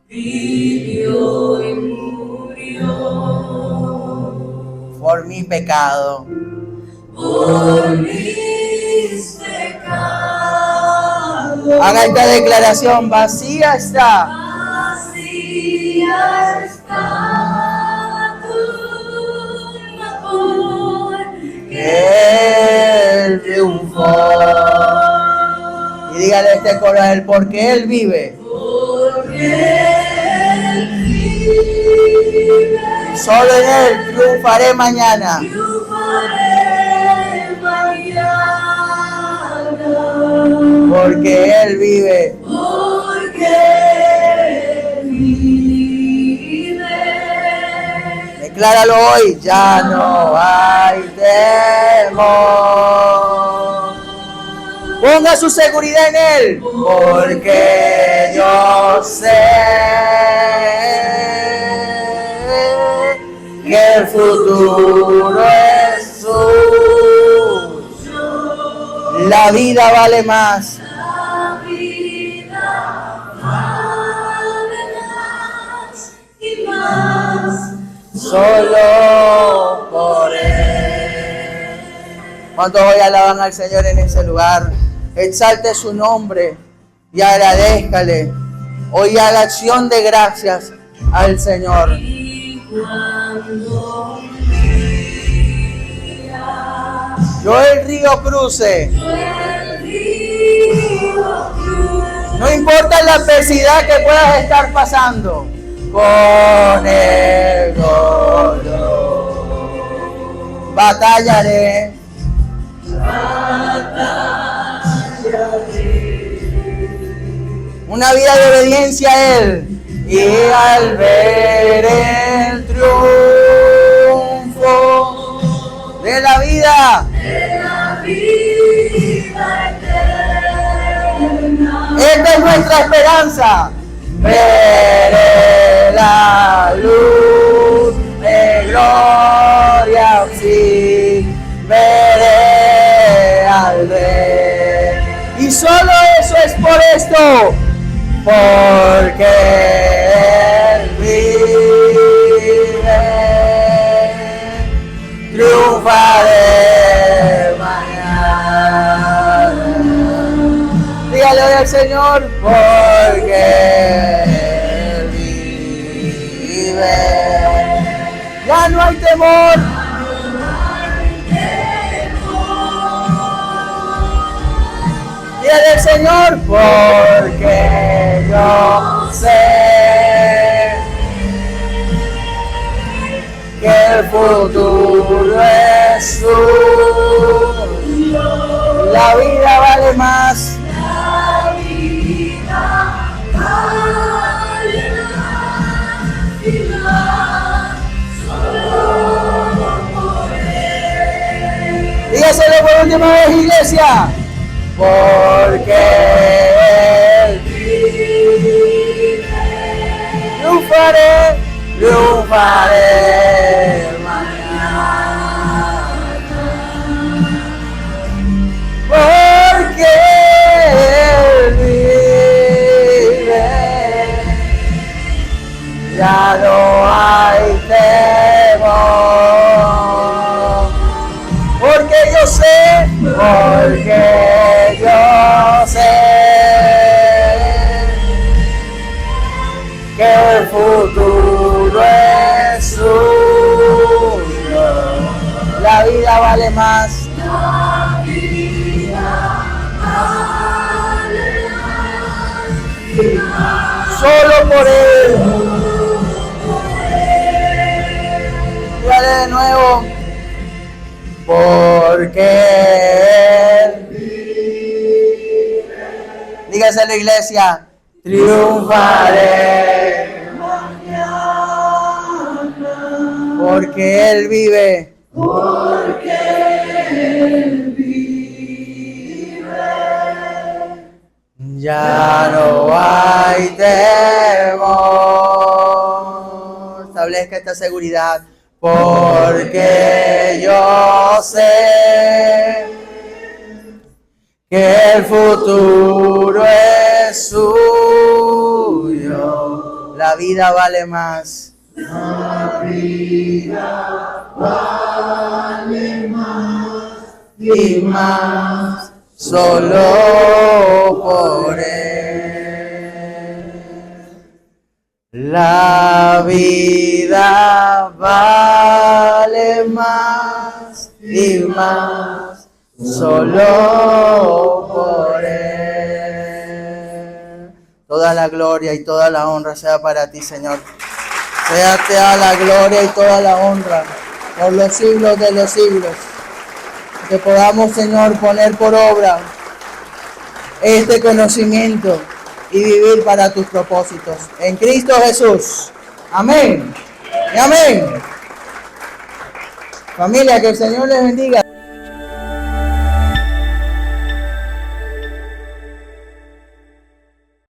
Vivió y murió. Por mi pecado. Por mis pecados. Haga esta declaración: vacía está. Vacía está tu amor, que Él triunfó. Y dígale este coro a Él: porque Él vive. Porque Él vive. Solo en Él triunfaré mañana. Porque Él vive. Porque Él vive. Decláralo hoy. Ya no hay temor. Ponga su seguridad en Él. Porque yo sé que el futuro es suyo. La vida vale más. La vida vale más y más. Solo por Él. ¿Cuántos hoy alaban al Señor en ese lugar? exalte su nombre y agradézcale. Hoy haga acción de gracias al Señor. Yo el río cruce. No importa la adversidad que puedas estar pasando. Con el dolor batallaré. Una vida de obediencia a Él. Y al ver el triunfo de la vida eterna. Esta es nuestra esperanza. Veré la luz de gloria, sí, veré al ver. Y solo eso es por esto, porque Él vive, triunfaré mañana. Dígale hoy al Señor, porque Él vive. Ya no hay temor. Dígale al Señor, porque yo sé que el futuro es suyo. La vida vale más. Dígaselo por última vez, iglesia. Porque Él vive, triunfaré, triunfaré mañana. Porque Él vive, ya no hay temor. Porque yo sé, porque yo sé que el futuro es suyo. La vida vale más. La vida vale más. Solo por Él. Dígale de nuevo. Porque Él vive. Dígase a la iglesia, triunfaré mañana. Porque Él vive. Porque Él vive. Ya no hay temor. Establezca esta seguridad. Porque yo sé que el futuro es suyo. La vida vale más. La vida vale más y más solo por Él. La vida vale más y más solo por Él. Toda la gloria y toda la honra sea para ti, Señor. Sea te da la gloria y toda la honra por los siglos de los siglos. Que podamos, Señor, poner por obra este conocimiento y vivir para tus propósitos. En Cristo Jesús. Amén. Y amén. Familia, que el Señor les bendiga.